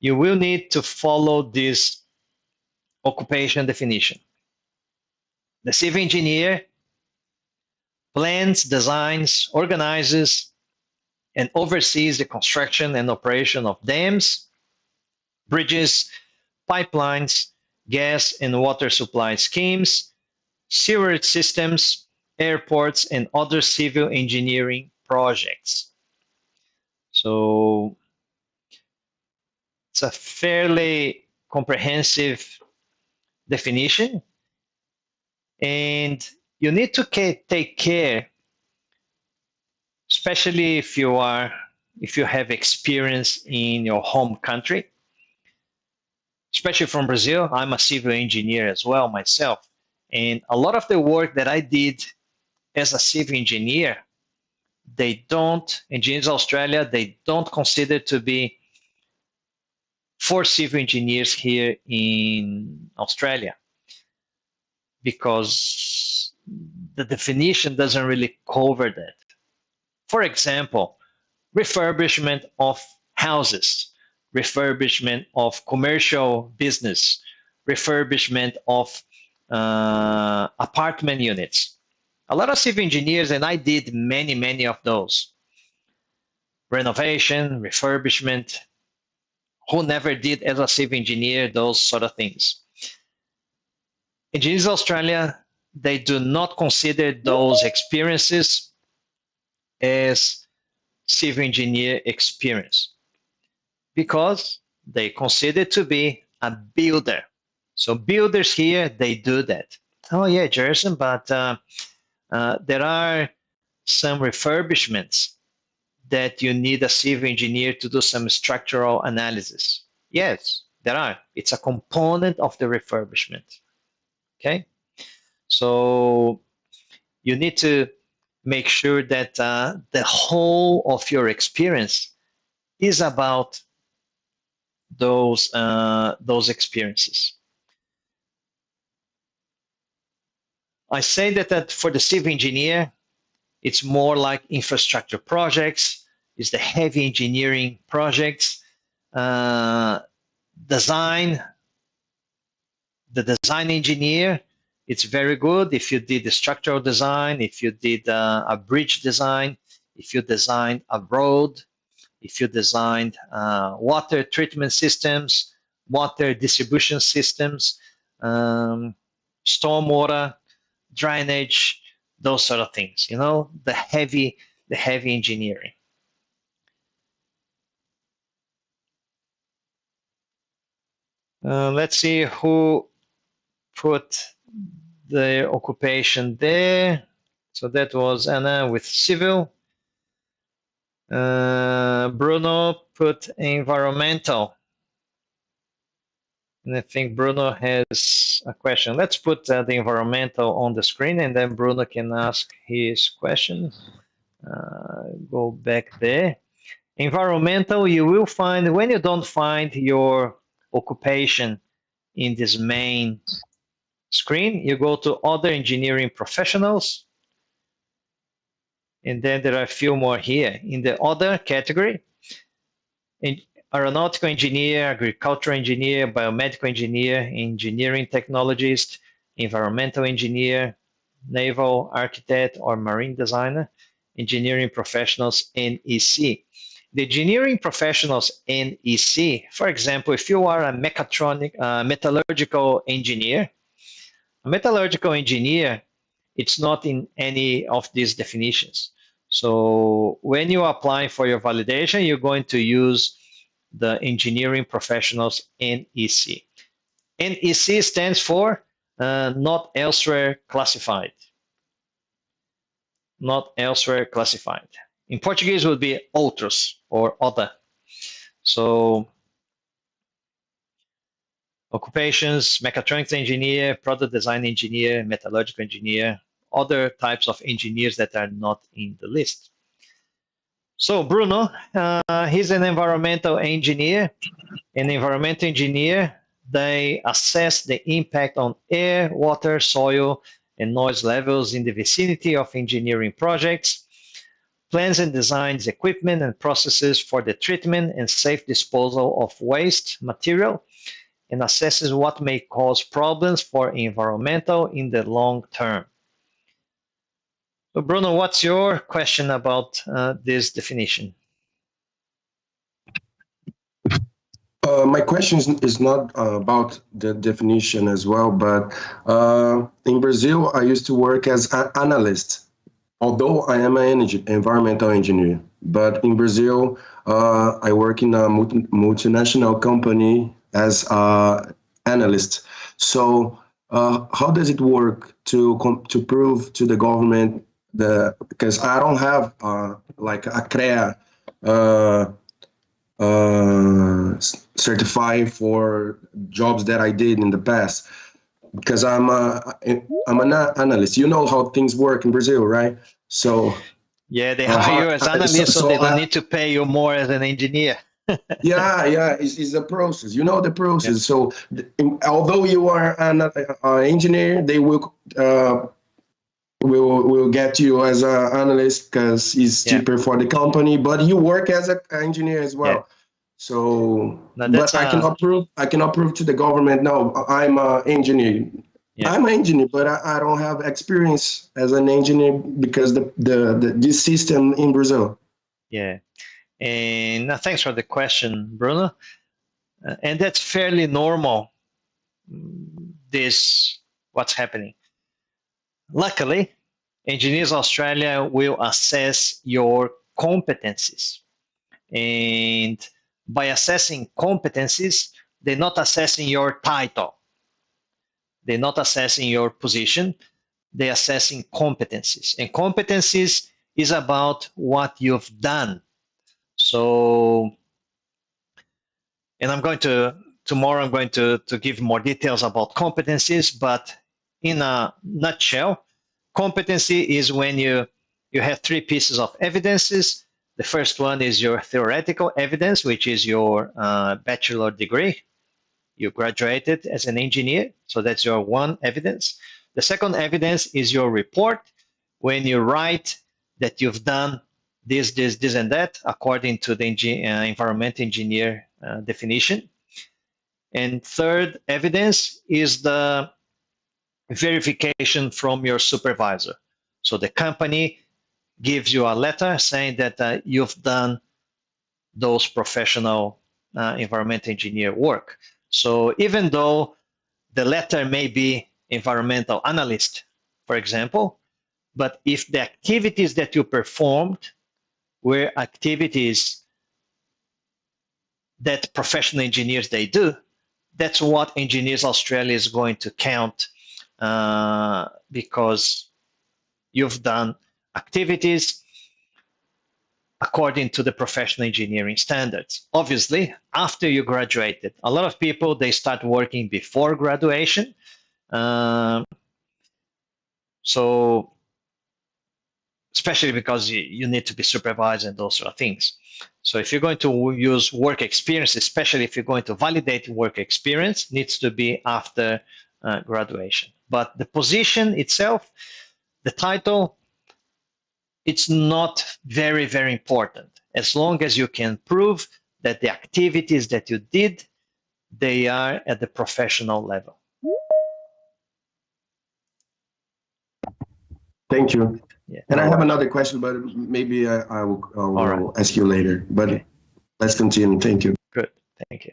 you will need to follow this occupation definition. The civil engineer plans, designs, organizes, and oversees the construction and operation of dams, bridges, pipelines, gas and water supply schemes, sewerage systems, airports, and other civil engineering projects. So it's a fairly comprehensive definition, and you need to take care, especially if you have experience in your home country, especially from Brazil. I'm a civil engineer as well myself, and a lot of the work that I did as a civil engineer, engineers Australia, they don't consider to be for civil engineers here in Australia, because the definition doesn't really cover that. For example, refurbishment of houses, refurbishment of commercial business, refurbishment of apartment units. A lot of civil engineers, and I did many of those, renovation, refurbishment, who never did as a civil engineer, those sort of things. Engineers Australia, they do not consider those experiences as civil engineer experience because they consider to be a builder. So builders here, they do that. Oh yeah, Jerson, but there are some refurbishments that you need a civil engineer to do some structural analysis. Yes, there are. It's a component of the refurbishment. Okay, so you need to make sure that the whole of your experience is about those experiences. I say that for the civil engineer, it's more like infrastructure projects, it's the heavy engineering projects, design. The design engineer, it's very good if you did the structural design, if you did a bridge design, if you designed a road, if you designed water treatment systems, water distribution systems, stormwater, drainage, those sort of things, you know, the heavy engineering. Let's see who put the occupation there. So that was Anna with civil. Bruno put environmental. And I think Bruno has a question. Let's put the environmental on the screen and then Bruno can ask his question. Go back there. Environmental, you will find, when you don't find your occupation in this main screen, you go to other engineering professionals. And then there are a few more here. In the other category, aeronautical engineer, agricultural engineer, biomedical engineer, engineering technologist, environmental engineer, naval architect or marine designer, engineering professionals, NEC. The engineering professionals, NEC, for example, if you are a metallurgical engineer, a metallurgical engineer, it's not in any of these definitions. So when you apply for your validation, you're going to use the engineering professionals NEC. NEC stands for not elsewhere classified. Not elsewhere classified. In Portuguese, it would be outros or other. So occupations, mechatronics engineer, product design engineer, metallurgical engineer, other types of engineers that are not in the list. So Bruno, he's an environmental engineer. An environmental engineer, they assess the impact on air, water, soil, and noise levels in the vicinity of engineering projects, plans and designs equipment and processes for the treatment and safe disposal of waste material, and assesses what may cause problems for environmental in the long term. So Bruno, what's your question about this definition? My question is not about the definition as well, but in Brazil, I used to work as an analyst, although I am an environmental engineer. But in Brazil, I work in a multinational company as an analyst. So how does it work to prove to the government because I don't have like a CREA certified for jobs that I did in the past, because I'm an analyst. You know how things work in Brazil, right? So yeah, they hire you as analyst, so they don't need to pay you more as an engineer. yeah, it's a process. You know the process. Yeah. So although you are an engineer, they will get you as an analyst because it's cheaper for the company. But you work as an engineer as well. Yeah. So, but I cannot prove to the government. No, I'm an engineer. Yeah. I'm an engineer, but I don't have experience as an engineer because this system in Brazil. Yeah. And thanks for the question, Bruno. And that's fairly normal, what's happening. Luckily, Engineers Australia will assess your competencies. And by assessing competencies, they're not assessing your title. They're not assessing your position. They're assessing competencies. And competencies is about what you've done. So, and tomorrow I'm going to give more details about competencies, but in a nutshell, competency is when you have three pieces of evidences. The first one is your theoretical evidence, which is your bachelor degree. You graduated as an engineer, so that's your one evidence. The second evidence is your report, when you write that you've done this, and that, according to the environmental engineer definition. And third evidence is the verification from your supervisor. So the company gives you a letter saying that you've done those professional environmental engineer work. So even though the letter may be environmental analyst, for example, but if the activities that you performed were activities that professional engineers they do, that's what Engineers Australia is going to count because you've done activities according to the professional engineering standards. Obviously, after you graduated, a lot of people, they start working before graduation. So, especially because you need to be supervised and those sort of things. So if you're going to use work experience, especially if you're going to validate work experience, needs to be after graduation. But the position itself, the title, it's not very, very important. As long as you can prove that the activities that you did, they are at the professional level. Thank you. Yeah. And I have another question, but maybe I will ask you later. But okay, let's continue. Thank you. Good. Thank you.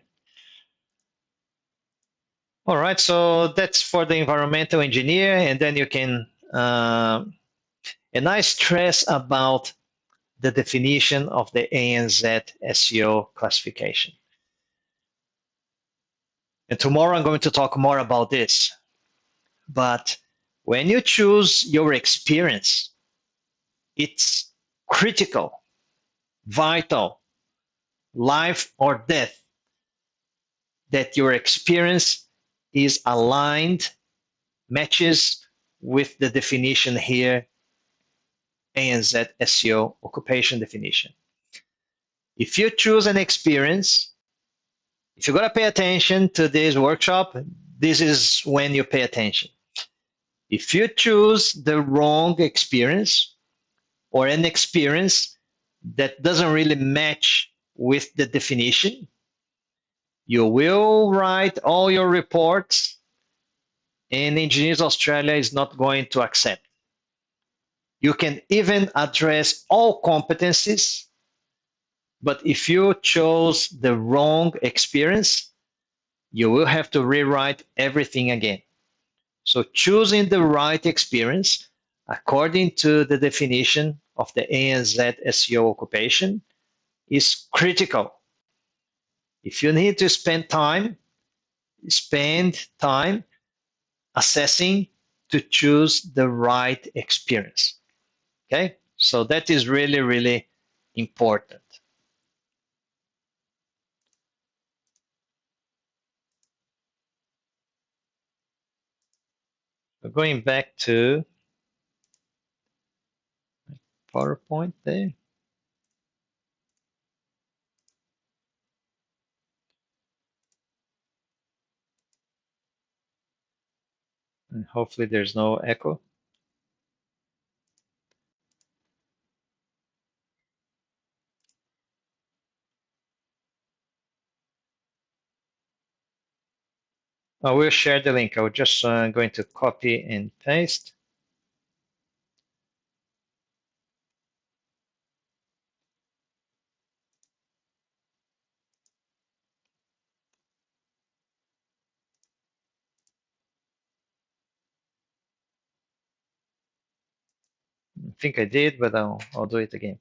All right. So that's for the environmental engineer. And then you can, and I stress about the definition of the ANZ SEO classification. And tomorrow I'm going to talk more about this. But when you choose your experience, it's critical, vital, life or death, that your experience is aligned, matches with the definition here, ANZ SEO occupation definition. If you choose an experience, if you're going to pay attention to this workshop, this is when you pay attention. If you choose the wrong experience or an experience that doesn't really match with the definition, you will write all your reports and Engineers Australia is not going to accept. You can even address all competencies, but if you chose the wrong experience, you will have to rewrite everything again. So choosing the right experience according to the definition of the ANZ SEO occupation is critical. If you need to spend time assessing to choose the right experience. Okay, so that is really, really important. So going back to PowerPoint there. And hopefully there's no echo. I will share the link. I was just going to copy and paste. think I did, but I'll do it again.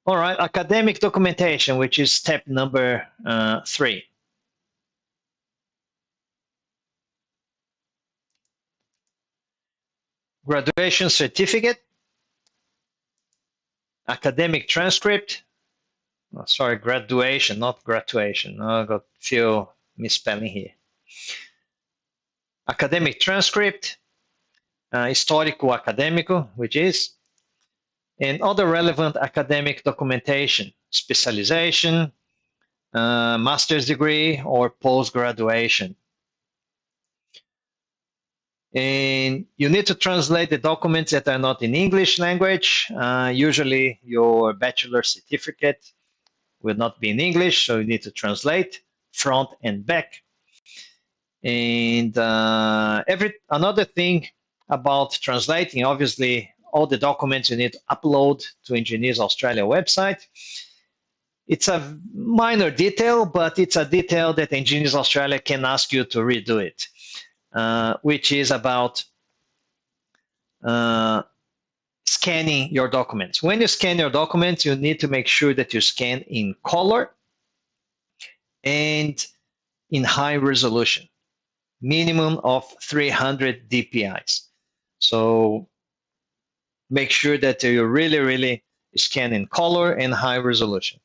All right, academic documentation, which is step number 3. Graduation certificate, academic transcript. Oh, sorry, graduation, not graduation. I got a few misspelling here. Academic transcript, histórico acadêmico, which is, and other relevant academic documentation, specialization, master's degree, or post-graduation. And you need to translate the documents that are not in English language. Usually your bachelor certificate will not be in English, so you need to translate front and back. And another thing about translating, obviously, all the documents you need to upload to Engineers Australia website. It's a minor detail, but it's a detail that Engineers Australia can ask you to redo it, which is about scanning your documents. When you scan your documents, you need to make sure that you scan in color and in high resolution, minimum of 300 dpi's. So make sure that you really scan in color and high resolution.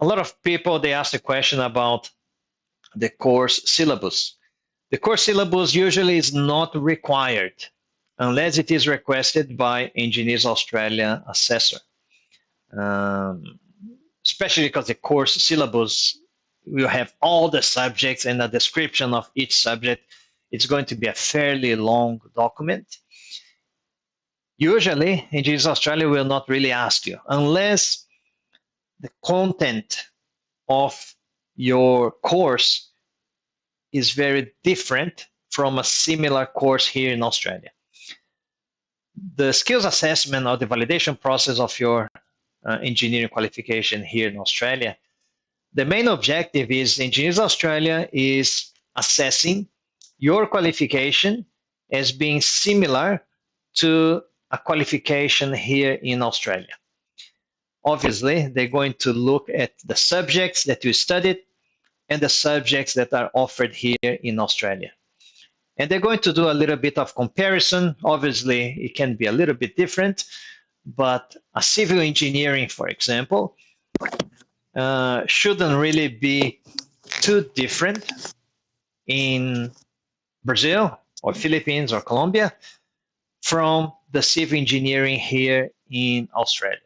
A lot of people, they ask the question about the course syllabus. The course syllabus usually is not required unless it is requested by Engineers Australia assessor. Especially because the course syllabus will have all the subjects and a description of each subject. It's going to be a fairly long document. Usually, Engineers Australia will not really ask you unless the content of your course is very different from a similar course here in Australia. The skills assessment or the validation process of your engineering qualification here in Australia, the main objective is Engineers Australia is assessing your qualification as being similar to a qualification here in Australia. Obviously, they're going to look at the subjects that you studied and the subjects that are offered here in Australia. And they're going to do a little bit of comparison. Obviously, it can be a little bit different, but a civil engineering, for example, shouldn't really be too different in Brazil or Philippines or Colombia from the civil engineering here in Australia.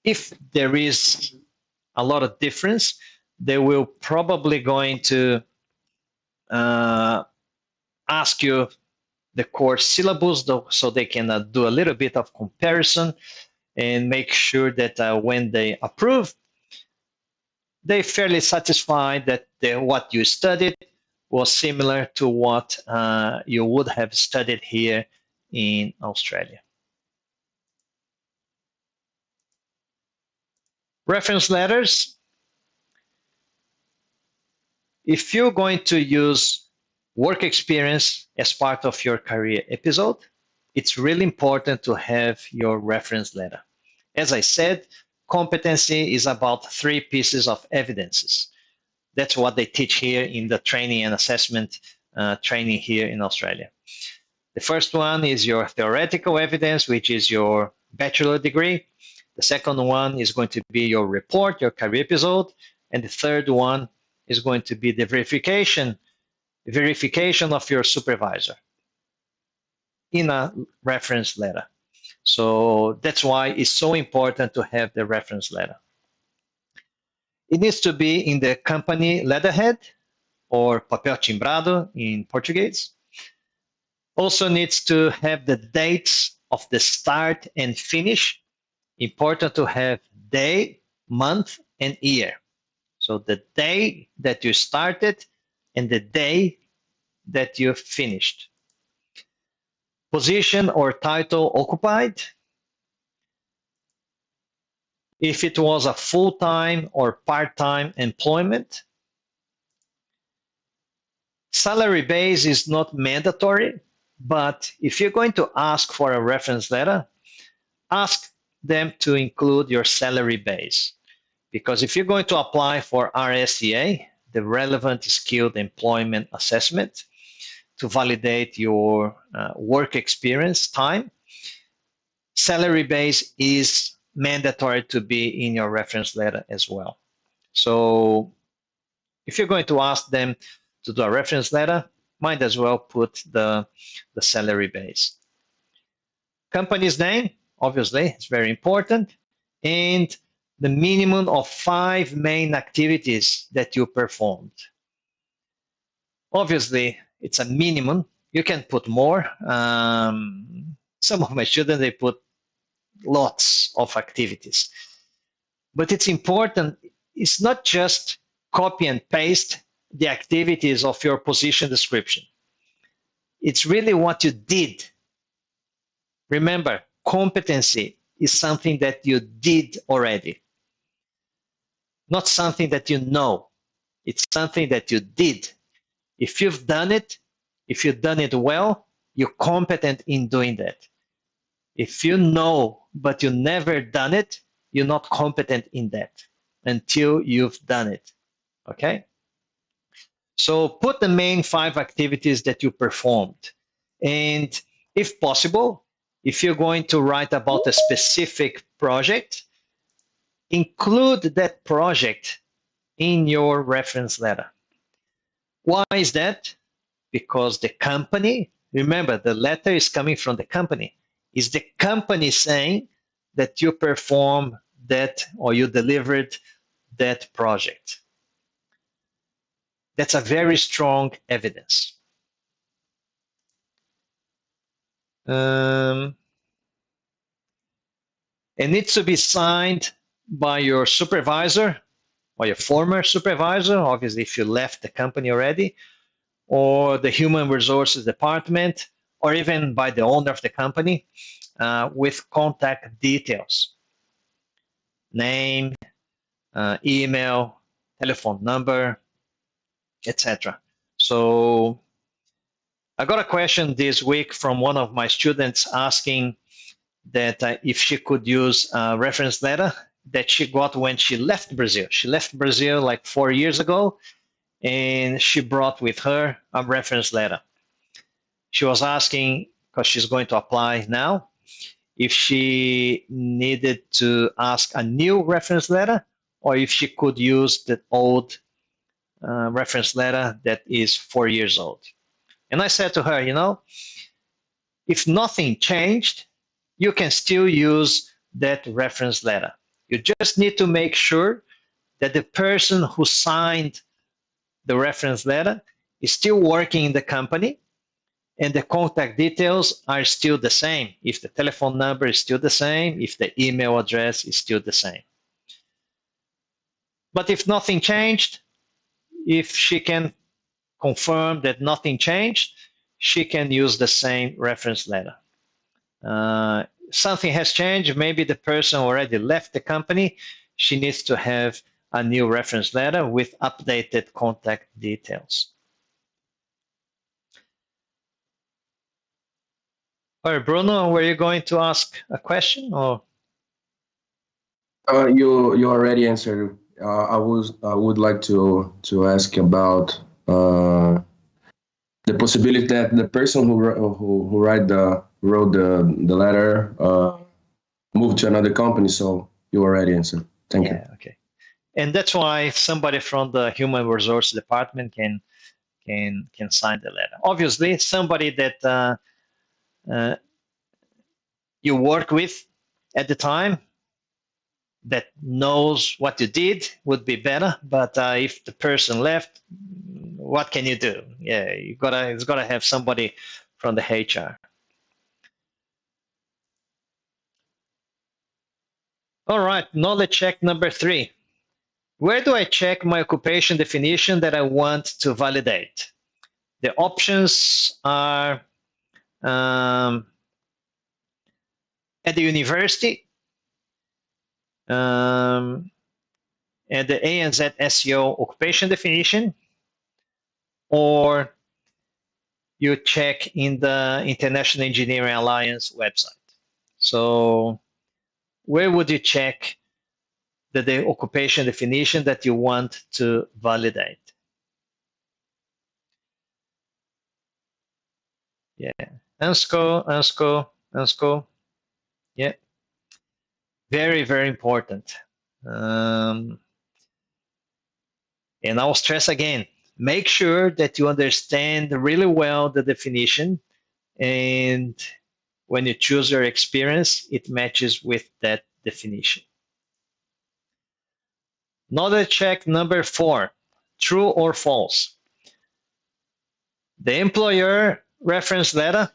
If there is a lot of difference, they will probably going to ask you the course syllabus so they can do a little bit of comparison and make sure that when they approve, they're fairly satisfied that what you studied was similar to what you would have studied here in Australia. Reference letters. If you're going to use work experience as part of your career episode, it's really important to have your reference letter. As I said, competency is about 3 pieces of evidences. That's what they teach here in the training and assessment training here in Australia. The first one is your theoretical evidence, which is your bachelor degree. The second one is going to be your report, your career episode. And the third one is going to be the verification of your supervisor in a reference letter. So that's why it's so important to have the reference letter. It needs to be in the company letterhead or papel timbrado in Portuguese. Also needs to have the dates of the start and finish. Important to have day, month, and year. So the day that you started and the day that you finished. Position or title occupied. If it was a full-time or part-time employment. Salary base is not mandatory, but if you're going to ask for a reference letter, ask them to include your salary base. Because if you're going to apply for RSEA, the Relevant Skilled Employment Assessment, to validate your work experience time, salary base is mandatory to be in your reference letter as well. So if you're going to ask them to do a reference letter, might as well put the salary base. Company's name, obviously, it's very important. And the minimum of 5 main activities that you performed. Obviously, it's a minimum. You can put more. Some of my students, they put lots of activities. But it's important, it's not just copy and paste the activities of your position description. It's really what you did. Remember, competency is something that you did already, not something that you know. It's something that you did. If you've done it, if you've done it well, you're competent in doing that. If you know, but you never done it, you're not competent in that until you've done it, okay? So put the main 5 activities that you performed. And if possible, if you're going to write about a specific project, include that project in your reference letter. Why is that? Because the company, remember, the letter is coming from the company. Is the company saying that you performed that or you delivered that project? That's a very strong evidence. It needs to be signed by your supervisor or your former supervisor, obviously if you left the company already, or the human resources department, or even by the owner of the company, with contact details, name, email, telephone number, etc. So I got a question this week from one of my students asking that if she could use a reference letter that she got when she left Brazil. She left Brazil like 4 years ago, and she brought with her a reference letter. She was asking, because she's going to apply now, if she needed to ask a new reference letter or if she could use the old reference letter that is 4 years old. And I said to her, you know, if nothing changed, you can still use that reference letter. You just need to make sure that the person who signed the reference letter is still working in the company and the contact details are still the same. If the telephone number is still the same, if the email address is still the same. But if nothing changed, if she can confirm that nothing changed, she can use the same reference letter. Something has changed, maybe the person already left the company, she needs to have a new reference letter with updated contact details. All right, Bruno, were you going to ask a question or? You already answered. I would like to ask about the possibility that the person who wrote the letter moved to another company. So you already answered. Thank you. Okay. And that's why somebody from the human resource department can sign the letter. Obviously, somebody that you work with at the time that knows what you did would be better. But if the person left, what can you do? Yeah, it's gotta have somebody from the HR. All right, knowledge check number 3. Where do I check my occupation definition that I want to validate? The options are at the university, and the ANZ SEO occupation definition, or you check in the International Engineering Alliance website. So where would you check the occupation definition that you want to validate? Yeah, UNSCO. Yeah, very, very important. And I'll stress again, make sure that you understand really well the definition, and when you choose your experience, it matches with that definition. Knowledge check number 4, true or false. The employer reference letter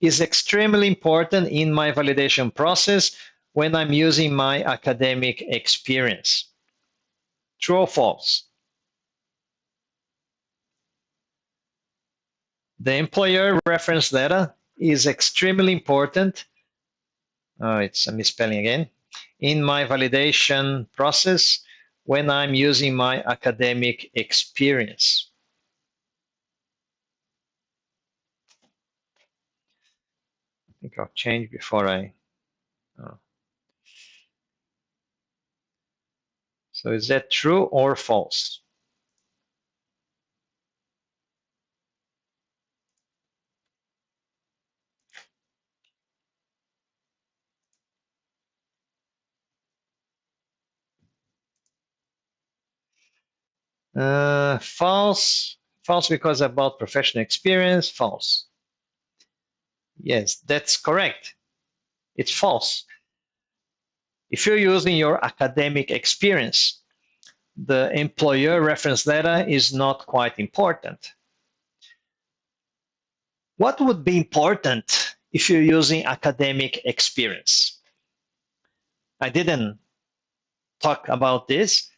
is extremely important in my validation process when I'm using my academic experience. True or false? The employer reference letter is extremely important. Oh, it's a misspelling again. In my validation process when I'm using my academic experience. I think I'll change before I. Oh. So is that true or false? False. False because about professional experience. False. Yes, that's correct. It's false. If you're using your academic experience, the employer reference letter is not quite important. What would be important if you're using academic experience? I didn't talk about this,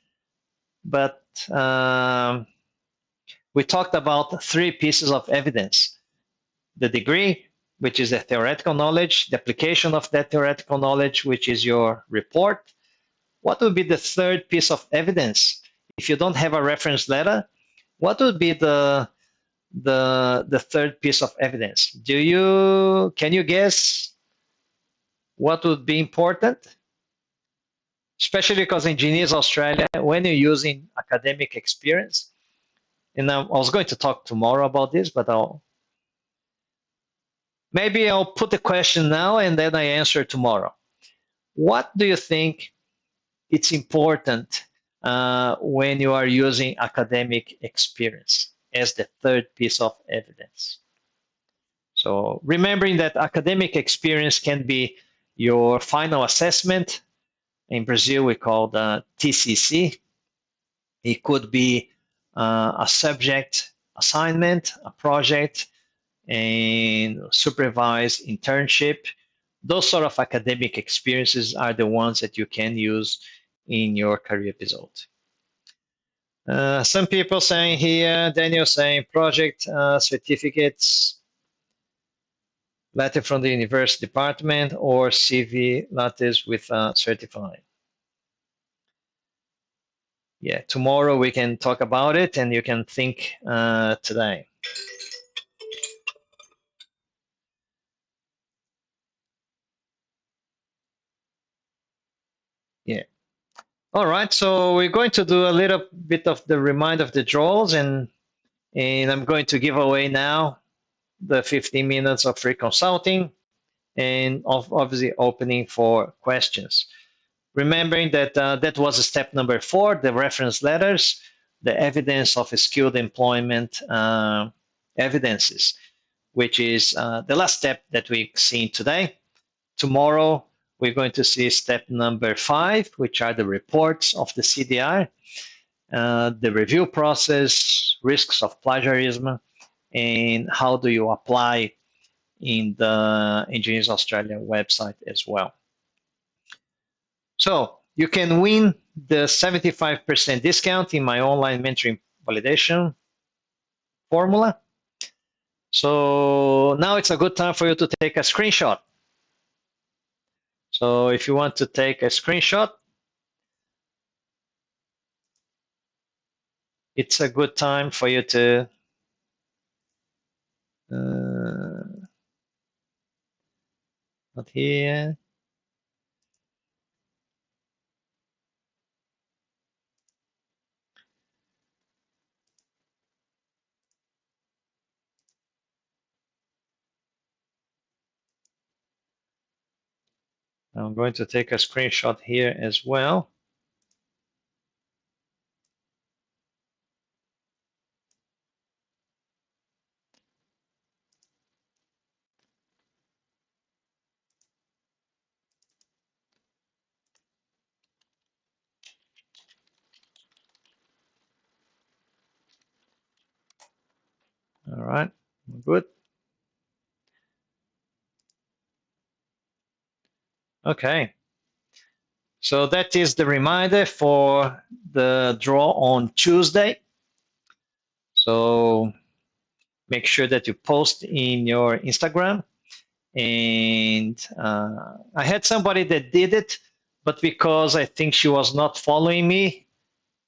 but we talked about 3 pieces of evidence. The degree, which is the theoretical knowledge, the application of that theoretical knowledge, which is your report. What would be the 3rd piece of evidence? If you don't have a reference letter, what would be the 3rd piece of evidence? Can you guess what would be important? Especially because Engineers Australia, when you're using academic experience, and I was going to talk tomorrow about this, but maybe I'll put the question now and then I answer tomorrow. What do you think it's important when you are using academic experience as the 3rd piece of evidence? So remembering that academic experience can be your final assessment. In Brazil, we call the TCC. It could be a subject assignment, a project, and supervised internship. Those sort of academic experiences are the ones that you can use in your career result. Some people saying here, Daniel saying project certificates, letter from the university department, or CV letters with certified. Yeah, tomorrow we can talk about it and you can think today. Yeah. All right, so we're going to do a little bit of the remind of the draws, and I'm going to give away now the 15 minutes of free consulting and obviously opening for questions. Remembering that that was step number 4, the reference letters, the evidence of skilled employment evidences, which is the last step that we've seen today. Tomorrow, we're going to see step number 5, which are the reports of the CDR, the review process, risks of plagiarism, and how do you apply in the Engineers Australia website as well. So you can win the 75% discount in my online mentoring validation formula. So now it's a good time for you to take a screenshot. So if you want to take a screenshot, it's a good time for you to Not here. I'm going to take a screenshot here as well. All right, good. Okay, so that is the reminder for the draw on Tuesday. So make sure that you post in your Instagram. And I had somebody that did it, but because I think she was not following me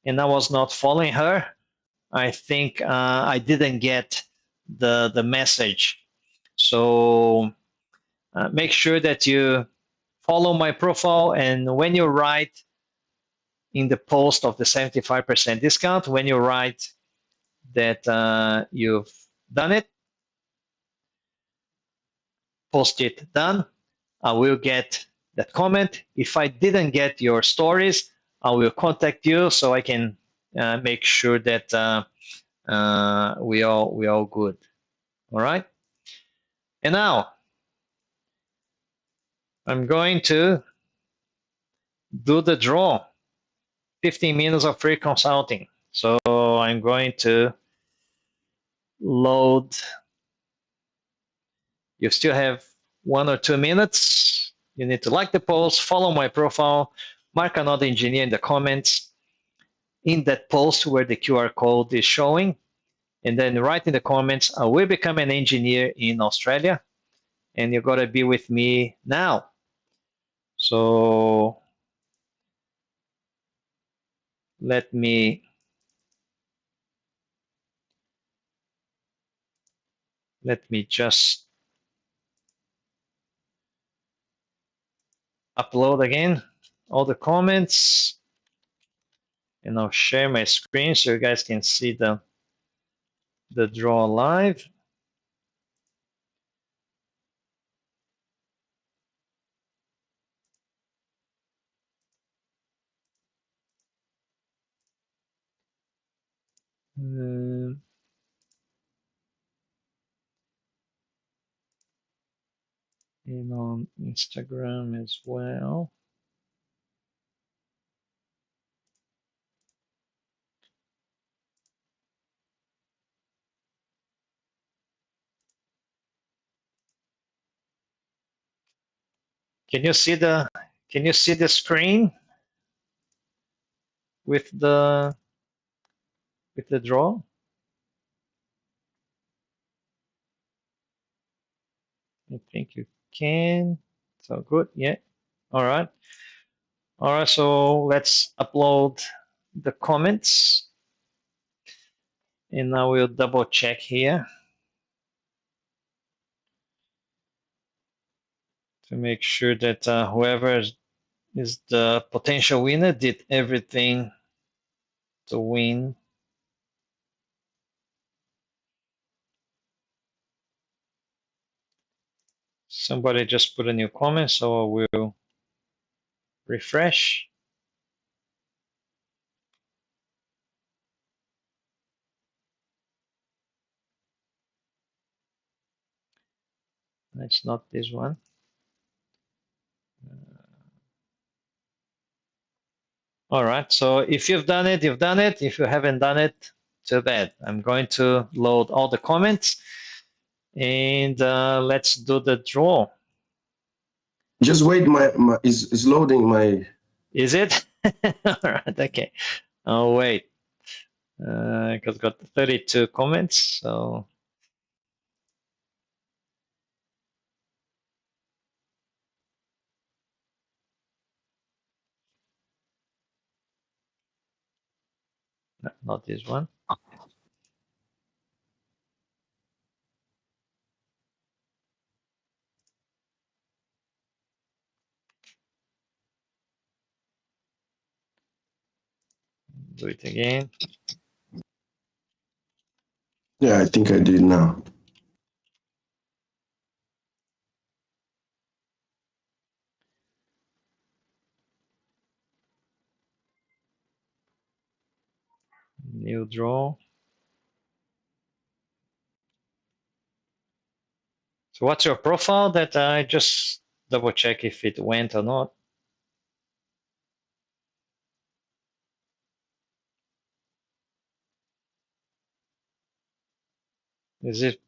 and I was not following her, I think I didn't get the message. So make sure that you follow my profile, and when you write in the post of the 75% discount, when you write that you've done it, post it done, I will get that comment. If I didn't get your stories, I will contact you so I can make sure that we all good. All right. And now I'm going to do the draw. 15 minutes of free consulting. So I'm going to load. You still have 1 or 2 minutes. You need to like the post, follow my profile, mark another engineer in the comments in that post where the QR code is showing, and then write in the comments, I will become an engineer in Australia, and you're going to be with me now. So let me just upload again all the comments, and I'll share my screen so you guys can see the draw live. And on Instagram as well. Can you see the screen with the draw? I think you can. So good, yeah. All right. All right, so let's upload the comments. And now we'll double check here to make sure that whoever is the potential winner did everything to win. Somebody just put a new comment, so I will refresh. It's not this one. All right, so if you've done it, you've done it. If you haven't done it, too bad. I'm going to load all the comments, and let's do the draw. Just wait, my is loading my. Is it? All right, okay. Oh, wait. Because got 32 comments, so. No, not this one. Do it again. Yeah, I think I did now. New draw. So what's your profile that I just double check if it went or not? Is it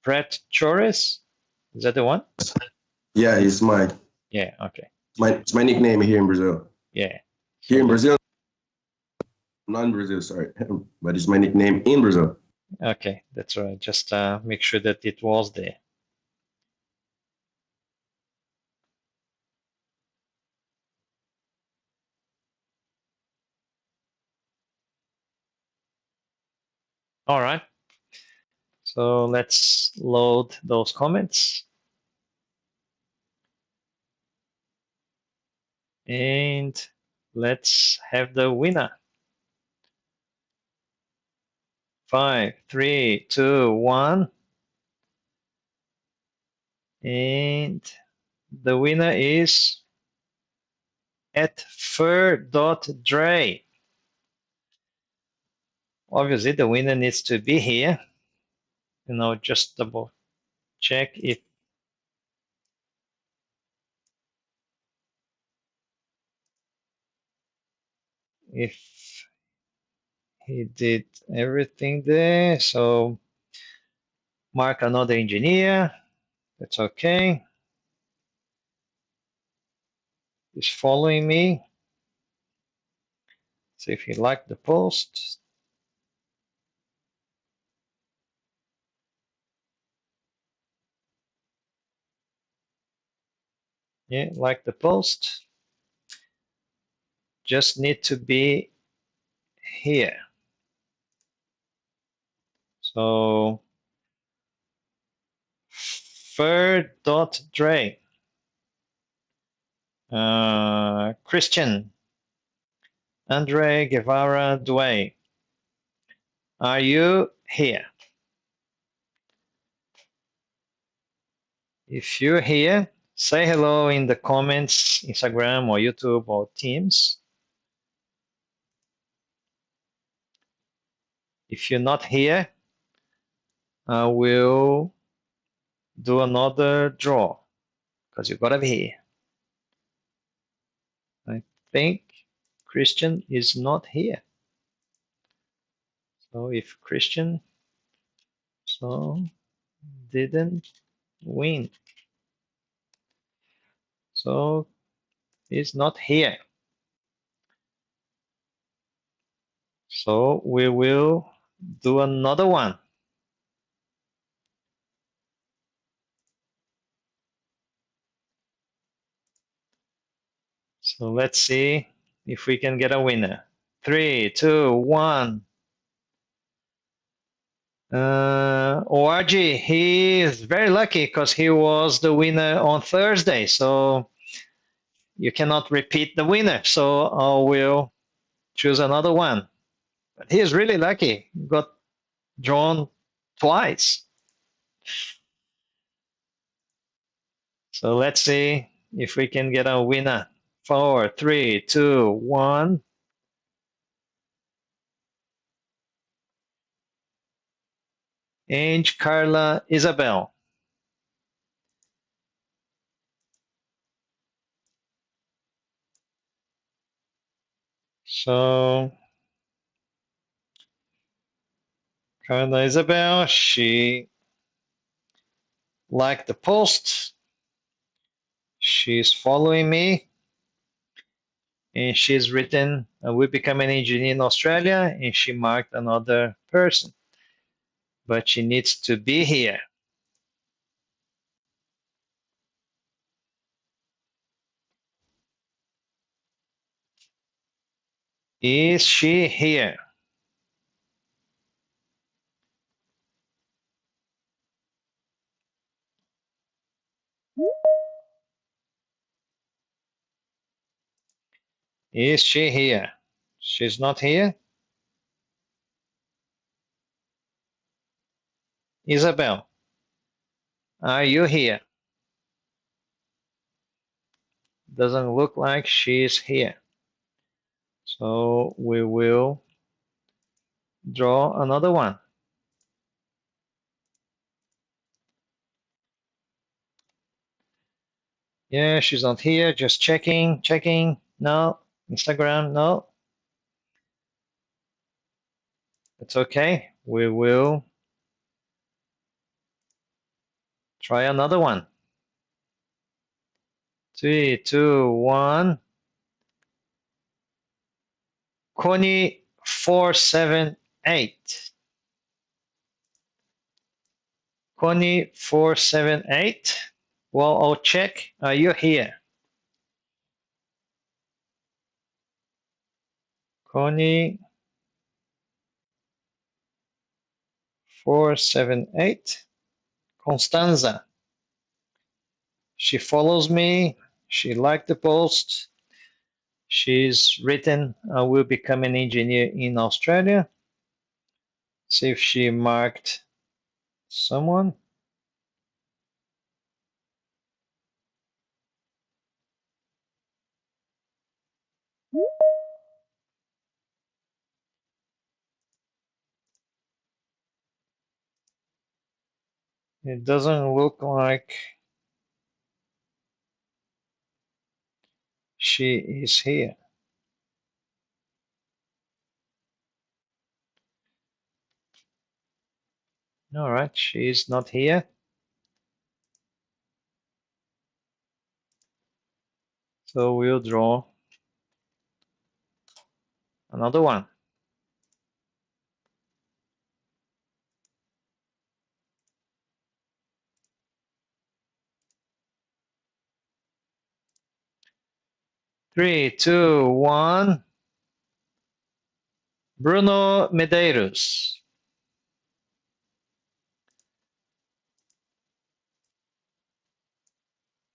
Brett Chores? Is that the one? Yeah, it's my Yeah, okay. it's my nickname here in Brazil. Yeah. Here So in Brazil, not in Brazil, sorry, but it's my nickname in Brazil. okay, that's right. Just make sure that it was there. All right. So let's load those comments. And let's have the winner. 5, 3, 2, 1. And the winner is at fur.dre. Obviously, the winner needs to be here. Just double check if he did everything there. So mark another engineer. That's okay. He's following me. See if he liked the post. Yeah, like the post. Just need to be here. So fur.dre. Christian, Andre Guevara Dway. Are you here? If you're here, say hello in the comments, Instagram or YouTube or Teams. If you're not here, I will do another draw because you gotta be here. I think Christian is not here. So if Christian didn't win, so he's not here. So we will do another one. So let's see if we can get a winner. 3, 2, 1. ORG, he is very lucky because he was the winner on Thursday. So you cannot repeat the winner. So I will choose another one. But he is really lucky. Got drawn twice. So let's see if we can get a winner. 4, 3, 2, 1. Ange Carla Isabel. So Carla Isabel, she liked the post. She's following me. And she's written, we become an engineer in Australia, and she marked another person. But she needs to be here. Is she here? Is she here? She's not here? Isabel, are you here? Doesn't look like she's here. So we will draw another one. Yeah, she's not here. Just checking. No. Instagram, no. It's okay. We will try another one. 3, 2, 1. Connie 478. Connie 478. Well, I'll check. Are you here? Connie 478. Constanza. She follows me. She liked the post. She's written, I will become an engineer in Australia. See if she marked someone. It doesn't look like she is here. All right, she is not here. So we'll draw another one. Three, two, one. Bruno Medeiros.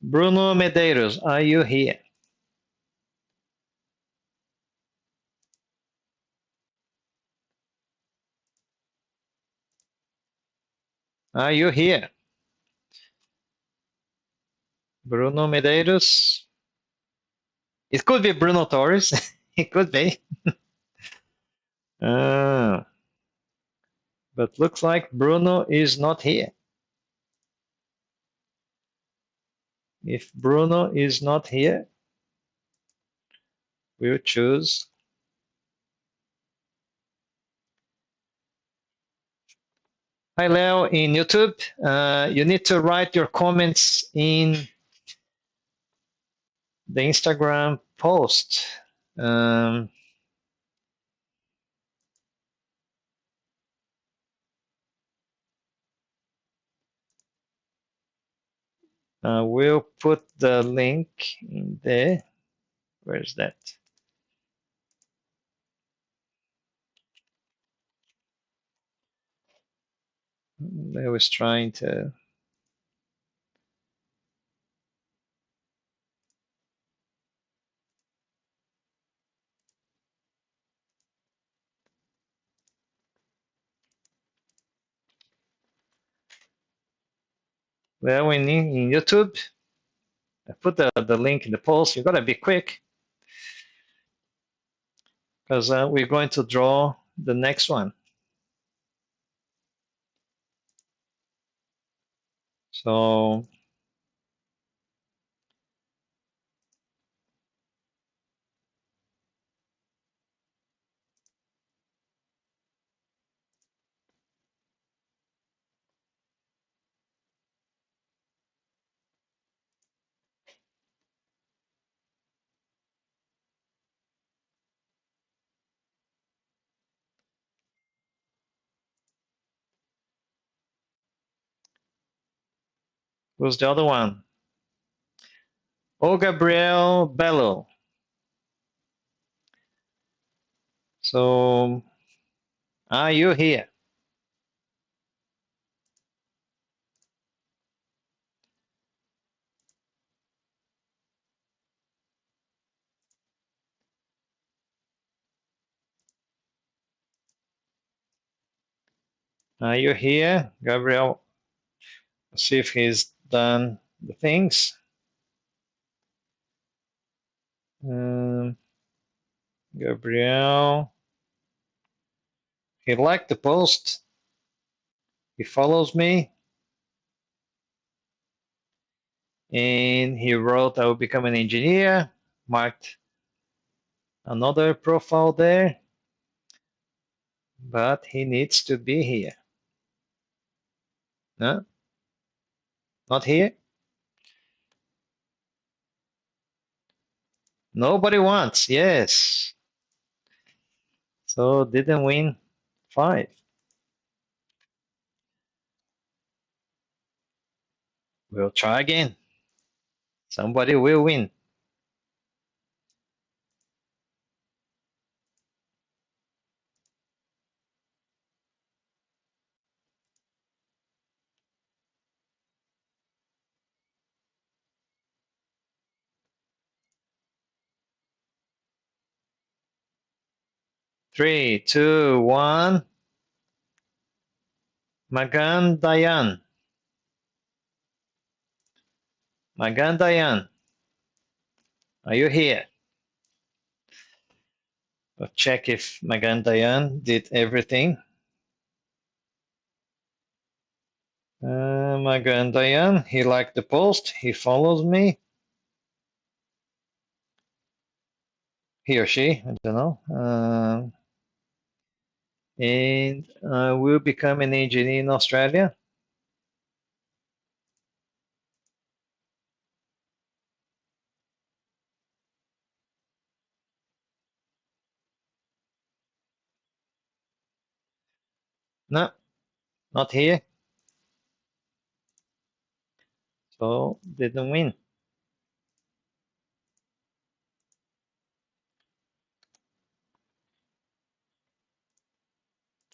Bruno Medeiros, are you here? Are you here? Bruno Medeiros. It could be Bruno Torres. It could be. But looks like Bruno is not here. If Bruno is not here, we'll choose. Hi, Leo, in YouTube. You need to write your comments in the Instagram post. We'll put the link in there. Where's that? I was trying to. Well, in YouTube, I put the link in the post. You gotta be quick because we're going to draw the next one. So who's the other one? Oh, Gabriel Bello. So are you here? Are you here, Gabriel? Let's see if he's done the things. Gabriel, he liked the post. He follows me. And he wrote, I will become an engineer. Marked another profile there. But he needs to be here. No? Not here? Nobody wants, yes. So didn't win 5. We'll try again. Somebody will win. Three, two, one. Magan Dayan. Magan Dayan. Are you here? I'll check if Magan Dayan did everything. Magan Dayan, he liked the post. He follows me. He or she, I don't know. And will become an engineer in Australia. No, not here. So didn't win.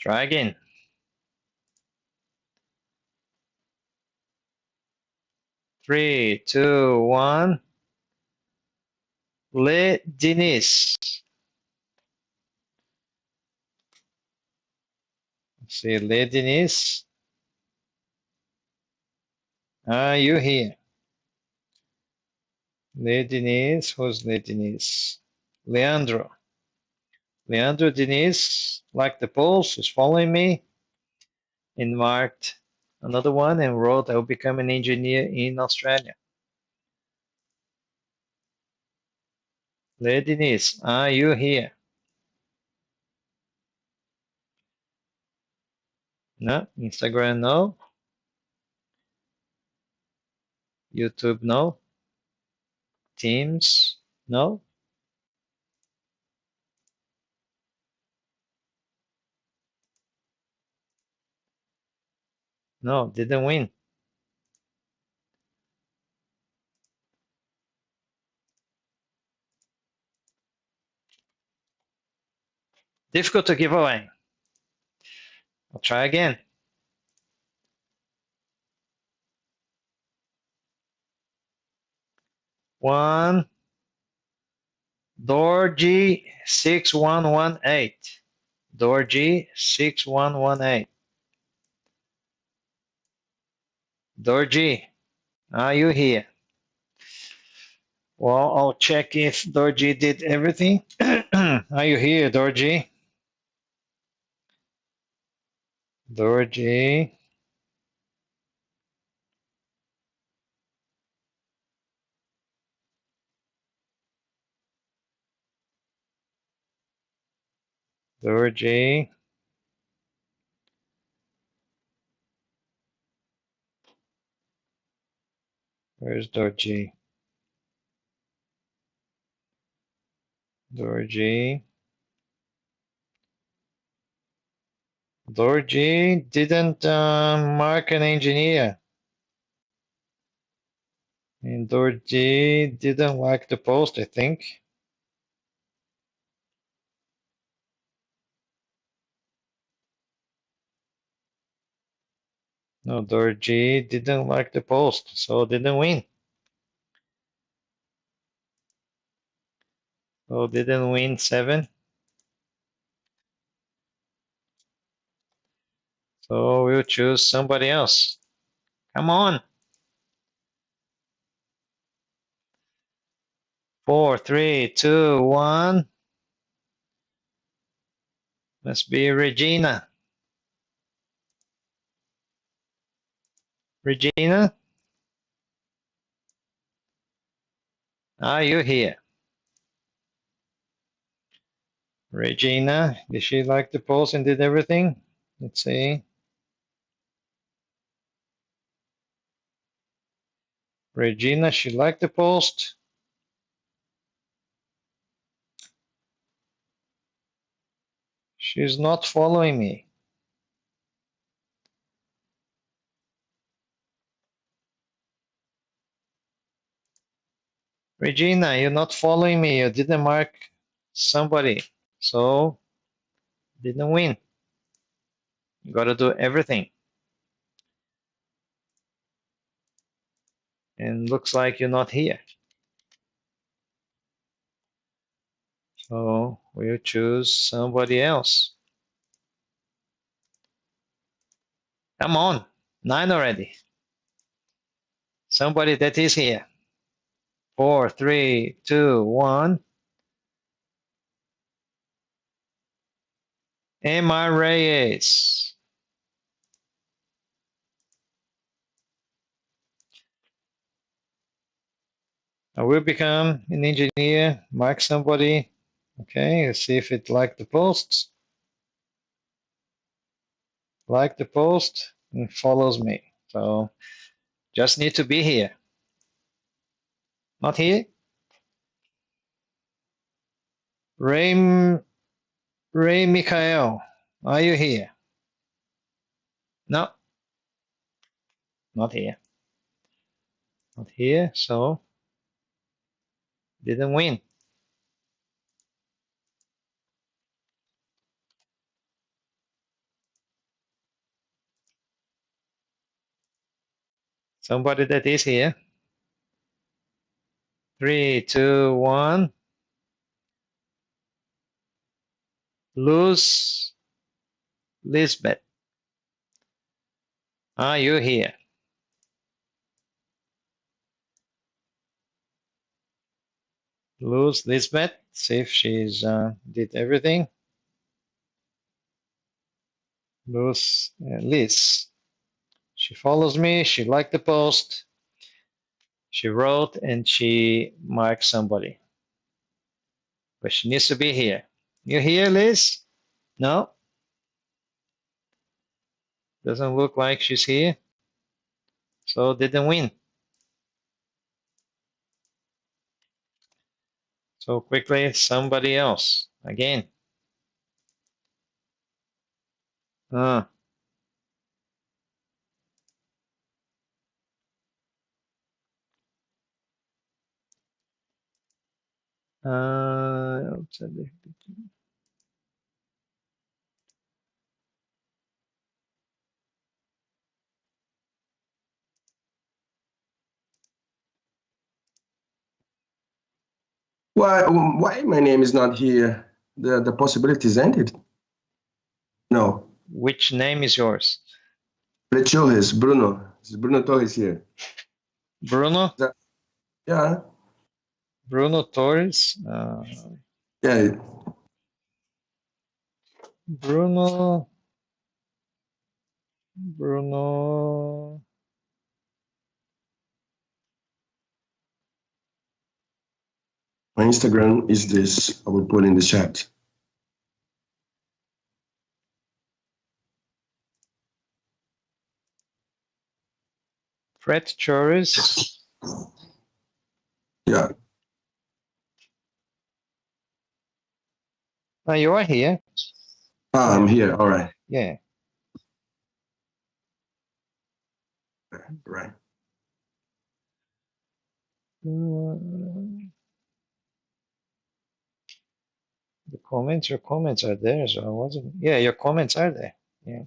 Try again. Three, two, one. Le Diniz. See, Le Diniz. Are you here? Le Diniz, who's Le Diniz? Leandro. Leandro Diniz, like the post, is following me and marked another one and wrote, I will become an engineer in Australia. Le Diniz, are you here? No, Instagram, no. YouTube, no. Teams, no. No, didn't win. Difficult to give away. I'll try again. One, Dorji 6118. Dorji 6118. Dorji, are you here? Well, I'll check if Dorji did everything. Are you here, Dorji? Dorji. Dorji. Where's Dorji? Dorji. Dorji didn't mark an engineer. And Dorji didn't like the post, I think. No, Dorji didn't like the post, so didn't win. So didn't win 7. So we'll choose somebody else. Come on. 4, 3, 2, 1. Must be Regina. Regina? Are you here? Regina, did she like the post and did everything? Let's see. Regina, she liked the post. She's not following me. Regina, you're not following me. You didn't mark somebody. So, didn't win. You gotta do everything. And looks like you're not here. So, we'll choose somebody else. Come on, 9 already. Somebody that is here. 4, 3, 2, 1. Emma Reyes. I will become an engineer, mark somebody. Okay, let's see if it liked the posts. Like the post and follows me. So just need to be here. Not here? Ray, Ray Michael, are you here? No, not here. Not here, so didn't win. Somebody that is here. 3, 2, 1. Luz Lisbeth. Are you here? Luz Lisbeth. See if she's did everything. Luz Liz. She follows me. She liked the post. She wrote and she marked somebody. But she needs to be here. You here, Liz? No? Doesn't look like she's here. So didn't win. So quickly, somebody else. Again. Uh, uh, Why my name is not here? The possibilities ended? No. which name is yours? Torres, Bruno. It's Bruno Torres here. Bruno? Yeah. Bruno Torres? Yeah. Bruno. Bruno. My Instagram is this. I will put in the chat. Fred Torres. Yeah. Oh, you are here. Ah, I'm here. All right. Yeah. Right. The comments, your comments are there, so I wasn't. Yeah, your comments are there. Yeah.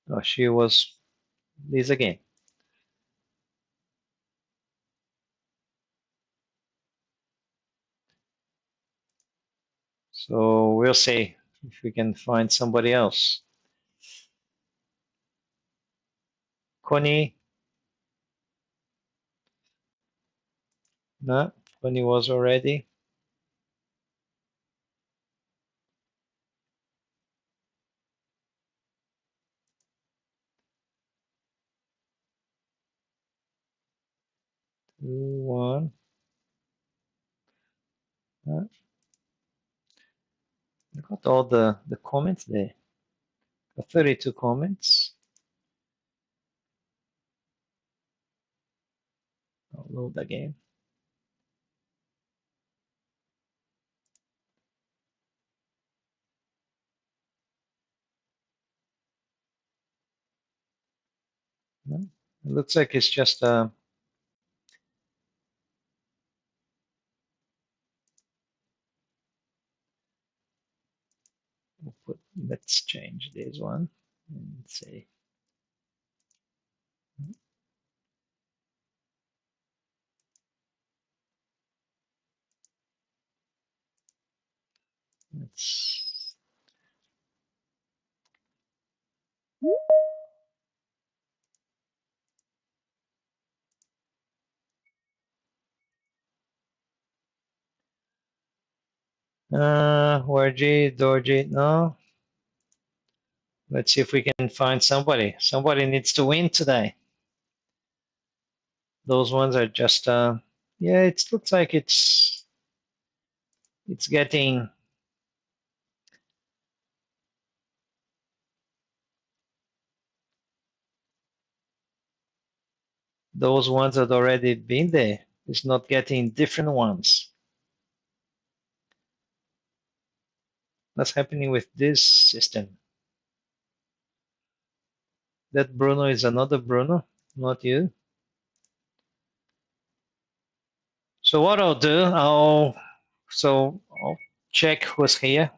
Oh, she was this again. So we'll see if we can find somebody else. Connie? No, Connie was already. One. I got all the comments there. Got 32 comments. I'll load again. No, it looks like it's just let's change this one and say let's Warji, Dorji, no. Let's see if we can find somebody. Somebody needs to win today. Those ones are just yeah, it looks like it's getting those ones that already been there. It's not getting different ones. What's happening with this system? That Bruno is another Bruno, not you. So what I'll do, I'll check who's here.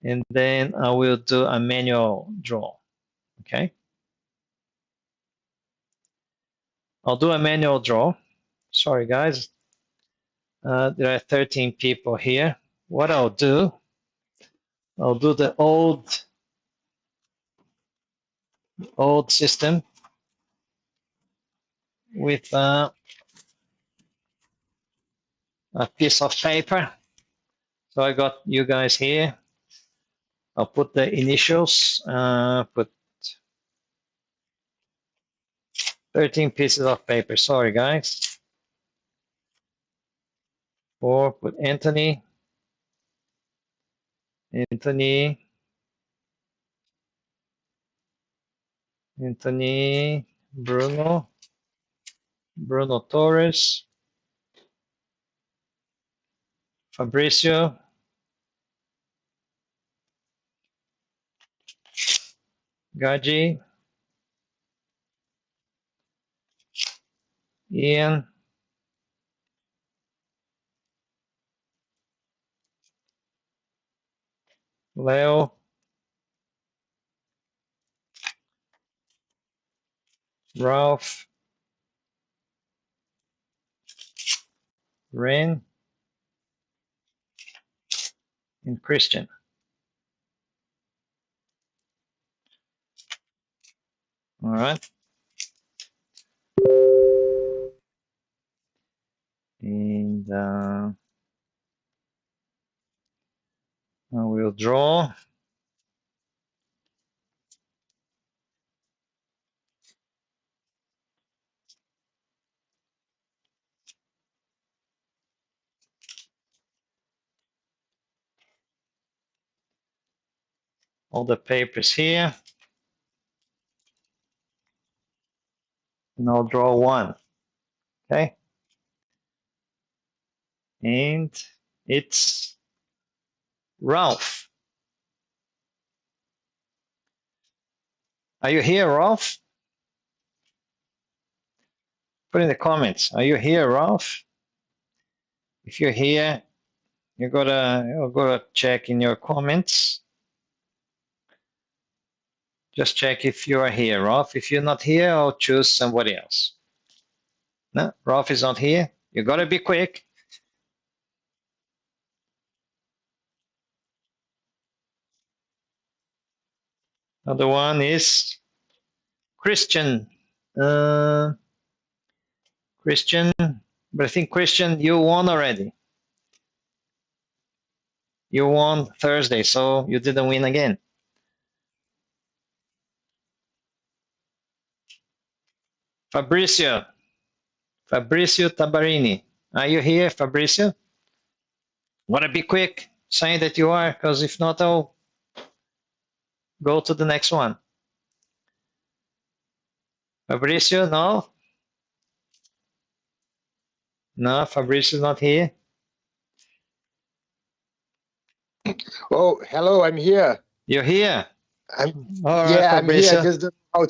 And then I will do a manual draw, okay? I'll do a manual draw. Sorry, guys. There are 13 people here. What I'll do the old system with a piece of paper. So I got you guys here. I'll put the initials, put 13 pieces of paper. Sorry, guys. Or put Anthony, Bruno Torres, Fabricio, Gaji, Ian, Leo, Ralph, Ren, and Christian. All right. And I will draw. All the papers here. And I'll draw one. Okay. And it's Ralph. Are you here, Ralph? Put in the comments. Are you here, Ralph? If you're here, you gotta check in your comments. Just check if you are here, Ralph. If you're not here, I'll choose somebody else. No, Ralph is not here. You gotta be quick. Other one is Christian. Christian, but I think Christian, you won already. You won Thursday, so you didn't win again. Fabrizio Tabarini. Are you here, Fabrizio? Want to be quick, saying that you are, because if not, I'll go to the next one. Fabrizio, no? No, Fabrizio's not here. Oh, hello, I'm here. You're here. I'm All right, yeah, I'm here. Fabrizio. Just don't know how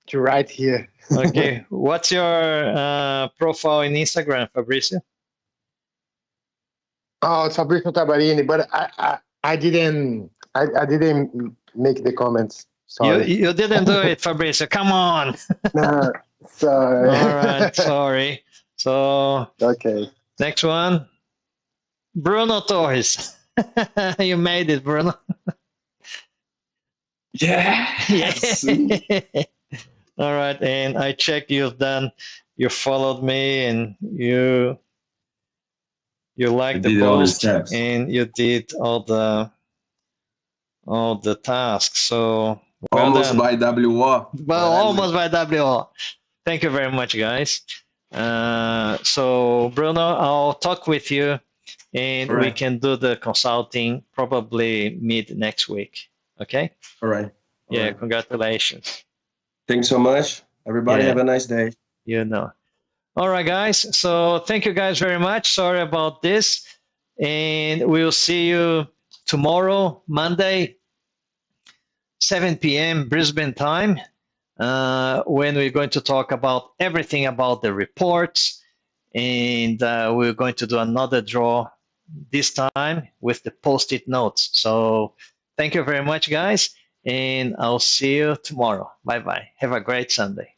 to write here. Okay, what's your profile in Instagram, Fabrizio? Oh, it's Fabrizio Tabarini, but I didn't make the comments. Sorry. You didn't do it, Fabrizio. Come on. No, sorry. All right, sorry. So Okay. next one, Bruno Torres. You made it, Bruno. Yes. All right, and I checked you followed me, and you liked the did all the post, steps. and you did all the tasks. So well Almost done. by WO. Well, almost by WO. Thank you very much, guys. So Bruno, I'll talk with you, and All we right. can do the consulting probably mid next week. Okay? All right. All Yeah. right. Congratulations. Thanks so much. Everybody Yeah. have a nice day. You know. All right, guys. So thank you guys very much. Sorry about this, and we'll see you tomorrow, Monday, 7 p.m. Brisbane time, when we're going to talk about everything about the reports, and we're going to do another draw this time with the post-it notes. So thank you very much, guys, and I'll see you tomorrow. Bye-bye. Have a great Sunday.